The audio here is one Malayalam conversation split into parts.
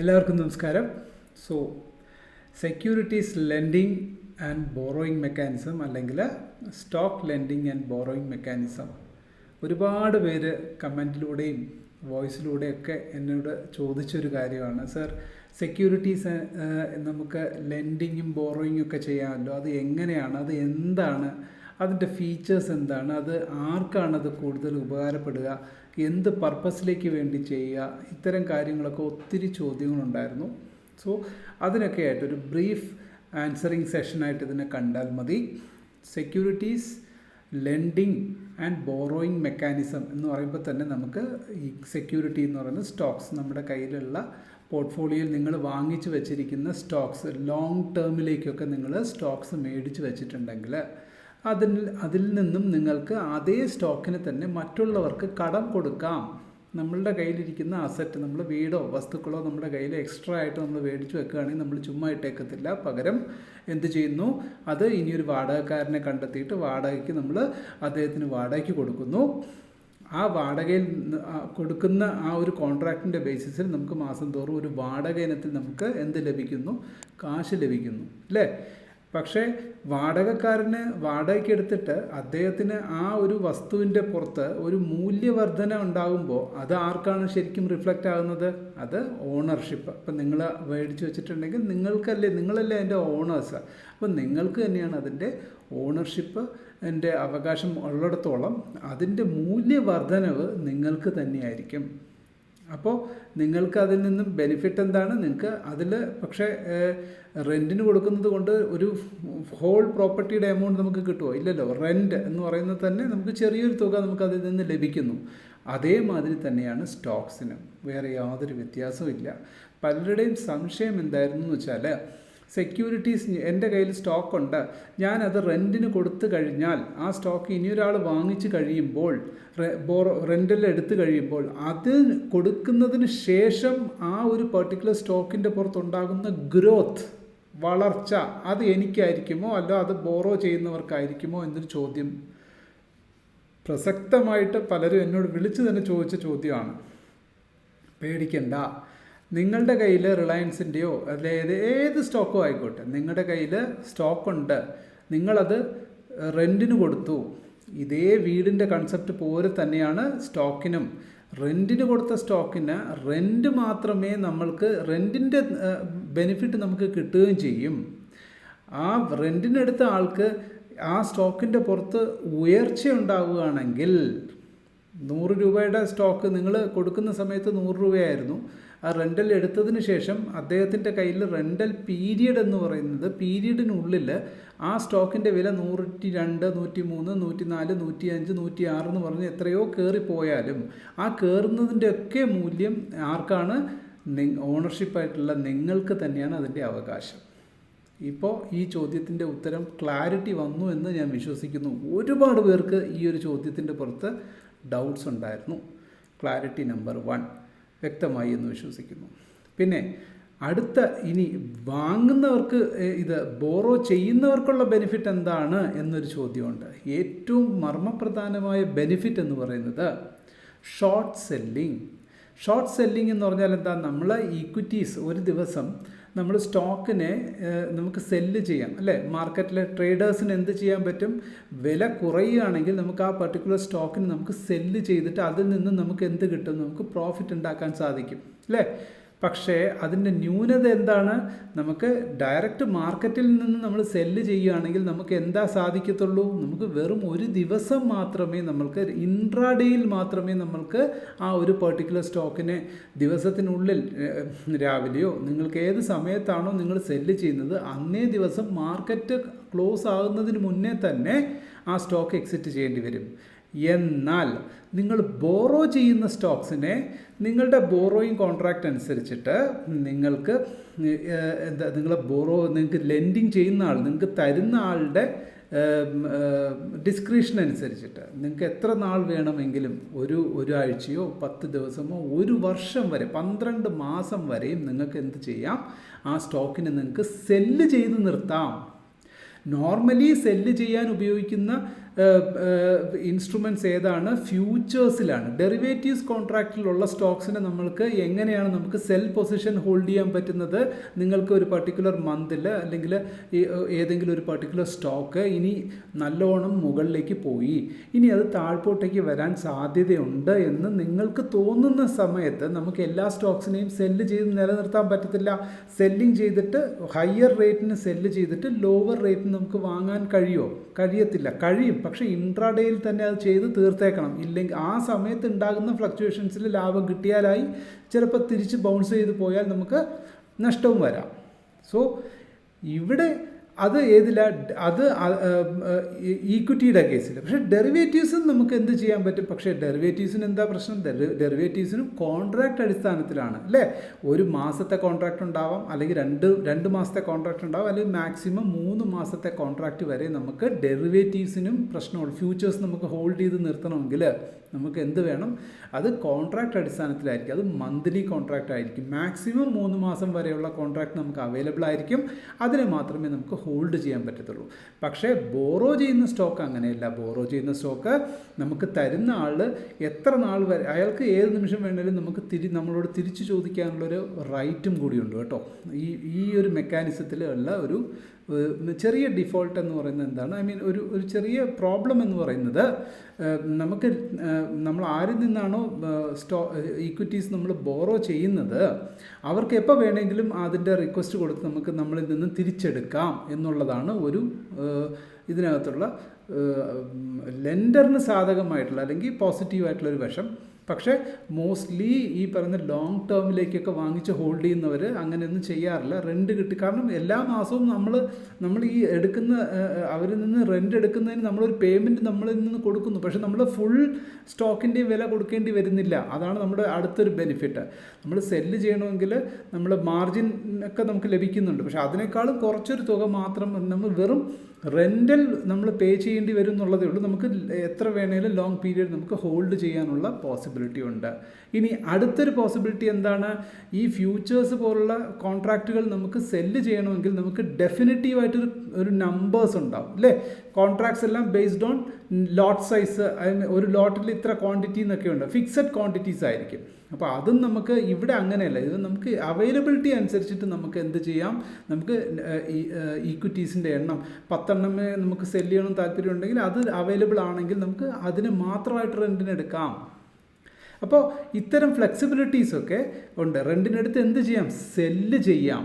എല്ലാവർക്കും നമസ്കാരം. So securities lending and borrowing mechanism അല്ലെങ്കിൽ stock lending and borrowing mechanism ഒരുപാട് പേര് കമൻറ്റിലൂടെയും വോയിസിലൂടെയൊക്കെ എന്നോട് ചോദിച്ചൊരു കാര്യമാണ്. സർ, സെക്യൂരിറ്റീസ് നമുക്ക് ലെൻഡിങ്ങും ബോറോയിങ്ങും ഒക്കെ ചെയ്യാമല്ലോ, അത് എങ്ങനെയാണ്, അത് എന്താണ്, അതിൻ്റെ ഫീച്ചേഴ്സ് എന്താണ്, അത് ആർക്കാണത് കൂടുതൽ ഉപകാരപ്പെടുക, എന്ത് പർപ്പസിലേക്ക് വേണ്ടി ചെയ്യുക, ഇത്തരം കാര്യങ്ങളൊക്കെ ഒത്തിരി ചോദ്യങ്ങളുണ്ടായിരുന്നു. സോ അതിനൊക്കെ ആയിട്ടൊരു ബ്രീഫ് ആൻസറിങ് സെഷനായിട്ട് ഇതിനെ കണ്ടാൽ മതി. Securities lending and borrowing mechanism എന്ന് പറയുമ്പോൾ തന്നെ നമുക്ക് ഈ സെക്യൂരിറ്റി എന്ന് പറയുന്നത് സ്റ്റോക്സ്, നമ്മുടെ കയ്യിലുള്ള പോർട്ട്ഫോളിയോയിൽ നിങ്ങൾ വാങ്ങിച്ചു വെച്ചിരിക്കുന്ന സ്റ്റോക്സ്, ലോങ് ടേമിലേക്കൊക്കെ നിങ്ങൾ സ്റ്റോക്സ് മേടിച്ച് വെച്ചിട്ടുണ്ടെങ്കിൽ അതിൽ നിന്നും നിങ്ങൾക്ക് അതേ സ്റ്റോക്കിന് തന്നെ മറ്റുള്ളവർക്ക് കടം കൊടുക്കാം. നമ്മളുടെ കയ്യിലിരിക്കുന്ന അസറ്റ്, നമ്മൾ വീടോ വസ്തുക്കളോ നമ്മുടെ കയ്യിൽ എക്സ്ട്രാ ആയിട്ട് നമ്മൾ മേടിച്ച് വെക്കുകയാണെങ്കിൽ നമ്മൾ ചുമ്മാ ഇട്ടേക്കത്തില്ല. പകരം എന്ത് ചെയ്യുന്നു, അത് ഇനിയൊരു വാടകക്കാരനെ കണ്ടെത്തിയിട്ട് വാടകയ്ക്ക് നമ്മൾ അദ്ദേഹത്തിന് വാടകയ്ക്ക് കൊടുക്കുന്നു. ആ വാടകയിൽ കൊടുക്കുന്ന ആ ഒരു കോൺട്രാക്റ്റിൻ്റെ ബേസിസിൽ നമുക്ക് മാസം തോറും ഒരു വാടക ഇനത്തിൽ നമുക്ക് എന്ത് ലഭിക്കുന്നു, കാശ് ലഭിക്കുന്നു, അല്ലേ? പക്ഷേ വാടകക്കാരന് വാടകയ്ക്ക് എടുത്തിട്ട് അദ്ദേഹത്തിന് ആ ഒരു വസ്തുവിൻ്റെ പുറത്ത് ഒരു മൂല്യവർധന ഉണ്ടാകുമ്പോൾ അത് ആർക്കാണ് ശരിക്കും റിഫ്ലക്റ്റ് ആകുന്നത്? അത് ഓണർഷിപ്പ്. അപ്പം നിങ്ങൾ മേടിച്ച് വെച്ചിട്ടുണ്ടെങ്കിൽ നിങ്ങളല്ലേ അതിൻ്റെ ഓണേഴ്സ്. അപ്പം നിങ്ങൾക്ക് തന്നെയാണ് അതിൻ്റെ ഓണർഷിപ്പ്, എൻ്റെ അവകാശം ഉള്ളിടത്തോളം അതിൻ്റെ മൂല്യവർധനവ് നിങ്ങൾക്ക് തന്നെയായിരിക്കും. അപ്പോൾ നിങ്ങൾക്ക് അതിൽ നിന്നും ബെനിഫിറ്റ് എന്താണ്? നിങ്ങൾക്ക് അതിൽ പക്ഷേ റെൻറ്റിന് കൊടുക്കുന്നത് കൊണ്ട് ഒരു ഹോൾ പ്രോപ്പർട്ടിയുടെ എമൗണ്ട് നമുക്ക് കിട്ടുമോ? ഇല്ലല്ലോ. റെൻറ്റ് എന്ന് പറയുന്നത് തന്നെ നമുക്ക് ചെറിയൊരു തുക നമുക്ക് അതിൽ നിന്ന് ലഭിക്കുന്നു. അതേമാതിരി തന്നെയാണ് സ്റ്റോക്സിനും, വേറെ യാതൊരു വ്യത്യാസവും ഇല്ല. പലരുടെയും സംശയം എന്തായിരുന്നു എന്ന് വെച്ചാൽ, സെക്യൂരിറ്റീസ് എൻ്റെ കയ്യിൽ സ്റ്റോക്കുണ്ട്, ഞാനത് റെൻറ്റിന് കൊടുത്തു കഴിഞ്ഞാൽ ആ സ്റ്റോക്ക് ഇനിയൊരാൾ വാങ്ങിച്ച് കഴിയുമ്പോൾ, റെൻറ്റിൽ എടുത്തു കഴിയുമ്പോൾ അത് കൊടുക്കുന്നതിന് ശേഷം ആ ഒരു പെർട്ടിക്കുലർ സ്റ്റോക്കിൻ്റെ പുറത്തുണ്ടാകുന്ന ഗ്രോത്ത്, വളർച്ച, അത് എനിക്കായിരിക്കുമോ അല്ല അത് ബോറോ ചെയ്യുന്നവർക്കായിരിക്കുമോ എന്നൊരു ചോദ്യം പ്രസക്തമായിട്ട് പലരും എന്നോട് വിളിച്ച് തന്നെ ചോദിച്ച ചോദ്യമാണ്. പേടിക്കണ്ട, നിങ്ങളുടെ കയ്യിൽ റിലയൻസിൻ്റെയോ അല്ലെങ്കിൽ ഏത് സ്റ്റോക്കോ ആയിക്കോട്ടെ, നിങ്ങളുടെ കയ്യിൽ സ്റ്റോക്കുണ്ട്, നിങ്ങളത് റെൻറ്റിന് കൊടുത്തു. ഇതേ വീടിൻ്റെ കൺസെപ്റ്റ് പോലെ തന്നെയാണ് സ്റ്റോക്കിനും. റെൻറ്റിന് കൊടുത്ത സ്റ്റോക്കിന് റെൻറ്റ് മാത്രമേ നമ്മൾക്ക്, റെൻറ്റിൻ്റെ ബെനിഫിറ്റ് നമുക്ക് കിട്ടുകയും ചെയ്യും. ആ റെൻറ്റിനെടുത്ത ആൾക്ക് ആ സ്റ്റോക്കിൻ്റെ പുറത്ത് ഉയർച്ച ഉണ്ടാവുകയാണെങ്കിൽ, 100 രൂപയുടെ സ്റ്റോക്ക് നിങ്ങൾ കൊടുക്കുന്ന സമയത്ത് 100 രൂപയായിരുന്നു. ആ റെൻ്റൽ എടുത്തതിന് ശേഷം അദ്ദേഹത്തിൻ്റെ കയ്യിൽ റെൻ്റൽ പീരിയഡ് എന്ന് പറയുന്നത്, പീരിയഡിനുള്ളിൽ ആ സ്റ്റോക്കിൻ്റെ വില 102, 103, 104, 105, 106 എന്ന് പറഞ്ഞ് എത്രയോ കയറിപ്പോയാലും ആ കയറുന്നതിൻ്റെയൊക്കെ മൂല്യം ആർക്കാണ്? ഓണർഷിപ്പായിട്ടുള്ള നിങ്ങൾക്ക് തന്നെയാണ് അതിൻ്റെ അവകാശം. ഇപ്പോൾ ഈ ചോദ്യത്തിൻ്റെ ഉത്തരം ക്ലാരിറ്റി വന്നു എന്ന് ഞാൻ വിശ്വസിക്കുന്നു. ഒരുപാട് പേർക്ക് ഈ ഒരു ചോദ്യത്തിൻ്റെ പുറത്ത് ഡൗട്ട്സ് ഉണ്ടായിരുന്നു. ക്ലാരിറ്റി നമ്പർ 1 വ്യക്തമായി എന്ന് വിശ്വസിക്കുന്നു. പിന്നെ അടുത്ത, ഇനി വാങ്ങുന്നവർക്ക്, ഇത് ബോറോ ചെയ്യുന്നവർക്കുള്ള ബെനിഫിറ്റ് എന്താണ് എന്നൊരു ചോദ്യമുണ്ട്. ഏറ്റവും മർമ്മപ്രധാനമായ ബെനിഫിറ്റ് എന്ന് പറയുന്നത് ഷോർട്ട് സെല്ലിംഗ്. ഷോർട്ട് സെല്ലിംഗ് എന്ന് പറഞ്ഞാൽ എന്താ? നമ്മൾ ഈക്വിറ്റീസ് ഒരു ദിവസം നമ്മൾ സ്റ്റോക്കിനെ നമുക്ക് സെല്ല് ചെയ്യാം, അല്ലേ? മാർക്കറ്റിലെ ട്രേഡേഴ്സിന് എന്ത് ചെയ്യാൻ പറ്റും? വില കുറയുകയാണെങ്കിൽ നമുക്ക് ആ പർട്ടിക്കുലർ സ്റ്റോക്കിന് നമുക്ക് സെല്ല് ചെയ്തിട്ട് അതിൽ നിന്ന് നമുക്ക് എന്ത് കിട്ടും? നമുക്ക് പ്രോഫിറ്റ് ഉണ്ടാക്കാൻ സാധിക്കും, അല്ലേ? പക്ഷേ അതിൻ്റെ ന്യൂനത എന്താണ്? നമുക്ക് ഡയറക്റ്റ് മാർക്കറ്റിൽ നിന്ന് നമ്മൾ സെല്ല് ചെയ്യുകയാണെങ്കിൽ നമുക്ക് എന്താ സാധിക്കത്തുള്ളൂ? നമുക്ക് വെറും ഒരു ദിവസം മാത്രമേ, നമ്മൾക്ക് ഇൻട്രാഡേയിൽ മാത്രമേ നമ്മൾക്ക് ആ ഒരു പെർട്ടിക്കുലർ സ്റ്റോക്കിനെ ദിവസത്തിനുള്ളിൽ, രാവിലെയോ നിങ്ങൾക്ക് ഏത് സമയത്താണോ നിങ്ങൾ സെല്ല് ചെയ്യുന്നത് അന്നേ ദിവസം മാർക്കറ്റ് ക്ലോസ് ആകുന്നതിന് മുന്നേ തന്നെ ആ സ്റ്റോക്ക് എക്സിറ്റ് ചെയ്യേണ്ടി വരും. എന്നാൽ നിങ്ങൾ ബോറോ ചെയ്യുന്ന സ്റ്റോക്സിനെ നിങ്ങളുടെ ബോറോയിങ് കോൺട്രാക്റ്റ് അനുസരിച്ചിട്ട് നിങ്ങൾക്ക് നിങ്ങൾക്ക് ലെൻഡിങ് ചെയ്യുന്ന ആൾ, നിങ്ങൾക്ക് തരുന്ന ആളുടെ ഡിസ്ക്രിപ്ഷൻ അനുസരിച്ചിട്ട് നിങ്ങൾക്ക് എത്ര നാൾ വേണമെങ്കിലും, ഒരാഴ്ചയോ 10 ദിവസമോ 1 വർഷം വരെ 12 മാസം വരെയും നിങ്ങൾക്ക് എന്ത് ചെയ്യാം? ആ സ്റ്റോക്കിനെ നിങ്ങൾക്ക് സെല്ല് ചെയ്ത് നിർത്താം. നോർമലി സെല്ല് ചെയ്യാൻ ഉപയോഗിക്കുന്ന ഇൻസ്ട്രുമെൻറ്റ്സ് ഏതാണ്? ഫ്യൂച്ചേഴ്സിലാണ്. ഡെറിവേറ്റീവ്സ് കോൺട്രാക്റ്റിലുള്ള സ്റ്റോക്സിനെ നമ്മൾക്ക് എങ്ങനെയാണ് നമുക്ക് സെൽ പൊസിഷൻ ഹോൾഡ് ചെയ്യാൻ പറ്റുന്നത്? നിങ്ങൾക്ക് ഒരു പർട്ടിക്കുലർ മന്തിൽ അല്ലെങ്കിൽ ഏതെങ്കിലും ഒരു പർട്ടിക്കുലർ സ്റ്റോക്ക് ഇനി നല്ലോണം മുകളിലേക്ക് പോയി, ഇനി അത് താഴ്പോട്ടേക്ക് വരാൻ സാധ്യതയുണ്ട് എന്ന് നിങ്ങൾക്ക് തോന്നുന്ന സമയത്ത് നമുക്ക് എല്ലാ സ്റ്റോക്സിനെയും സെല്ല് ചെയ്ത് നിലനിർത്താൻ പറ്റത്തില്ല. സെല്ലിങ് ചെയ്തിട്ട് ഹയർ റേറ്റിന് സെല്ല് ചെയ്തിട്ട് ലോവർ റേറ്റിന് നമുക്ക് വാങ്ങാൻ കഴിയത്തില്ല. കഴിയും, പക്ഷേ ഇൻട്രാഡേയിൽ തന്നെ അത് ചെയ്ത് തീർത്തേക്കണം. ഇല്ലെങ്കിൽ ആ സമയത്ത് ഉണ്ടാകുന്ന ഫ്ലക്ച്വേഷൻസിൽ ലാഭം കിട്ടിയാലായി, ചിലപ്പോൾ തിരിച്ച് ബൗൺസ് ചെയ്ത് പോയാൽ നമുക്ക് നഷ്ടവും വരാം. സോ ഇവിടെ അത് ഏതില്ല, അത് ഈക്വിറ്റിയുടെ കേസിൽ. പക്ഷേ ഡെറിവേറ്റീവ്സും നമുക്ക് എന്ത് ചെയ്യാൻ പറ്റും? പക്ഷേ ഡെറിവേറ്റീവ്സിന് എന്താ പ്രശ്നം? ഡെറിവേറ്റീവ്സിനും കോൺട്രാക്റ്റ് അടിസ്ഥാനത്തിലാണ് അല്ലേ. ഒരു മാസത്തെ കോൺട്രാക്റ്റ് ഉണ്ടാവാം, അല്ലെങ്കിൽ രണ്ട് മാസത്തെ കോൺട്രാക്റ്റ് ഉണ്ടാവാം, അല്ലെങ്കിൽ മാക്സിമം 3 മാസത്തെ കോൺട്രാക്റ്റ് വരെ നമുക്ക് ഡെറിവേറ്റീവ്സിനും പ്രശ്നമുള്ളൂ. ഫ്യൂച്ചേഴ്സ് നമുക്ക് ഹോൾഡ് ചെയ്ത് നിർത്തണമെങ്കിൽ നമുക്ക് എന്ത് വേണം? അത് കോൺട്രാക്റ്റ് അടിസ്ഥാനത്തിലായിരിക്കും. അത് മന്ത്ലി കോൺട്രാക്റ്റ് ആയിരിക്കും. മാക്സിമം 3 മാസം വരെയുള്ള കോൺട്രാക്റ്റ് നമുക്ക് അവൈലബിൾ ആയിരിക്കും. അതിനെ മാത്രമേ നമുക്ക് ഹോൾഡ് ചെയ്യാൻ പറ്റത്തുള്ളൂ. പക്ഷേ ബോറോ ചെയ്യുന്ന സ്റ്റോക്ക് അങ്ങനെയല്ല. ബോറോ ചെയ്യുന്ന സ്റ്റോക്ക് നമുക്ക് തരുന്ന ആൾ എത്ര നാൾ വരെ, അയാൾക്ക് ഏത് നിമിഷം വേണമെങ്കിലും നമുക്ക് നമ്മളോട് തിരിച്ചു ചോദിക്കാനുള്ളൊരു റൈറ്റും കൂടിയുണ്ട് കേട്ടോ. ഈ ഒരു മെക്കാനിസത്തിൽ ഉള്ള ഒരു ചെറിയ ഡിഫോൾട്ട് എന്ന് പറയുന്നത് എന്താണ്? ഒരു ചെറിയ പ്രോബ്ലം എന്ന് പറയുന്നത്, നമ്മൾ ആരിൽ നിന്നാണോ ഈക്വിറ്റീസ് നമ്മൾ ബോറോ ചെയ്യുന്നത്, അവർക്ക് എപ്പോൾ വേണമെങ്കിലും അതിൻ്റെ റിക്വസ്റ്റ് കൊടുത്ത് നമുക്ക് നമ്മളിൽ നിന്ന് തിരിച്ചെടുക്കാം എന്നുള്ളതാണ് ഒരു ഇതിനകത്തുള്ള ലെൻഡറിന് സാധകമായിട്ടുള്ള അല്ലെങ്കിൽ പോസിറ്റീവായിട്ടുള്ളൊരു വശം. പക്ഷേ മോസ്റ്റ്ലി ഈ പറയുന്ന ലോങ് ടേമിലേക്കൊക്കെ വാങ്ങിച്ച് ഹോൾഡ് ചെയ്യുന്നവർ അങ്ങനെയൊന്നും ചെയ്യാറില്ല. റെൻറ്റ് കിട്ടി, കാരണം എല്ലാ മാസവും നമ്മൾ ഈ എടുക്കുന്ന അവരിൽ നിന്ന് റെൻറ്റ് എടുക്കുന്നതിന് നമ്മളൊരു പേയ്മെൻറ്റ് നമ്മളിൽ നിന്ന് കൊടുക്കുന്നു. പക്ഷേ നമ്മൾ ഫുൾ സ്റ്റോക്കിൻ്റെയും വില കൊടുക്കേണ്ടി വരുന്നില്ല. അതാണ് നമ്മുടെ അടുത്തൊരു ബെനിഫിറ്റ്. നമ്മൾ സെല്ല് ചെയ്യണമെങ്കിൽ നമ്മൾ മാർജിൻ ഒക്കെ നമുക്ക് ലഭിക്കുന്നുണ്ട്. പക്ഷേ അതിനേക്കാളും കുറച്ചൊരു തുക മാത്രം നമ്മൾ വെറും റെൻ്റൽ നമ്മൾ പേ ചെയ്യേണ്ടി വരും എന്നുള്ളതേ ഉള്ളൂ. നമുക്ക് എത്ര വേണേലും ലോങ് പീരീഡ് നമുക്ക് ഹോൾഡ് ചെയ്യാനുള്ള പോസിബിലിറ്റി ഉണ്ട്. ഇനി അടുത്തൊരു പോസിബിലിറ്റി എന്താണ്? ഈ ഫ്യൂച്ചേഴ്സ് പോലുള്ള കോൺട്രാക്റ്റുകൾ നമുക്ക് സെല്ല് ചെയ്യണമെങ്കിൽ നമുക്ക് ഡെഫിനിറ്റീവായിട്ടൊരു നമ്പേഴ്സ് ഉണ്ടാവും അല്ലേ. കോൺട്രാക്ട്സ് എല്ലാം ബേസ്ഡ് ഓൺ ലോട്ട് സൈസ്, ഒരു ലോട്ടിൽ ഇത്ര ക്വാണ്ടിറ്റി എന്നൊക്കെ ഉണ്ട്, ഫിക്സഡ് ക്വാണ്ടിറ്റീസ് ആയിരിക്കും. അപ്പോൾ അതും നമുക്ക് ഇവിടെ അങ്ങനെയല്ല. ഇത് നമുക്ക് അവൈലബിലിറ്റി അനുസരിച്ചിട്ട് നമുക്ക് എന്ത് ചെയ്യാം? നമുക്ക് ഈക്വിറ്റീസിൻ്റെ എണ്ണം 10 എണ്ണമേ നമുക്ക് സെല്ല് ചെയ്യണം താല്പര്യം ഉണ്ടെങ്കിൽ അത് അവൈലബിൾ ആണെങ്കിൽ നമുക്ക് അതിന് മാത്രമായിട്ട് റെൻറ്റിന് എടുക്കാം. അപ്പോൾ ഇത്തരം ഫ്ലെക്സിബിലിറ്റീസൊക്കെ ഉണ്ട്. റെൻറ്റിനെടുത്ത് എന്ത് ചെയ്യാം? സെല്ല് ചെയ്യാം.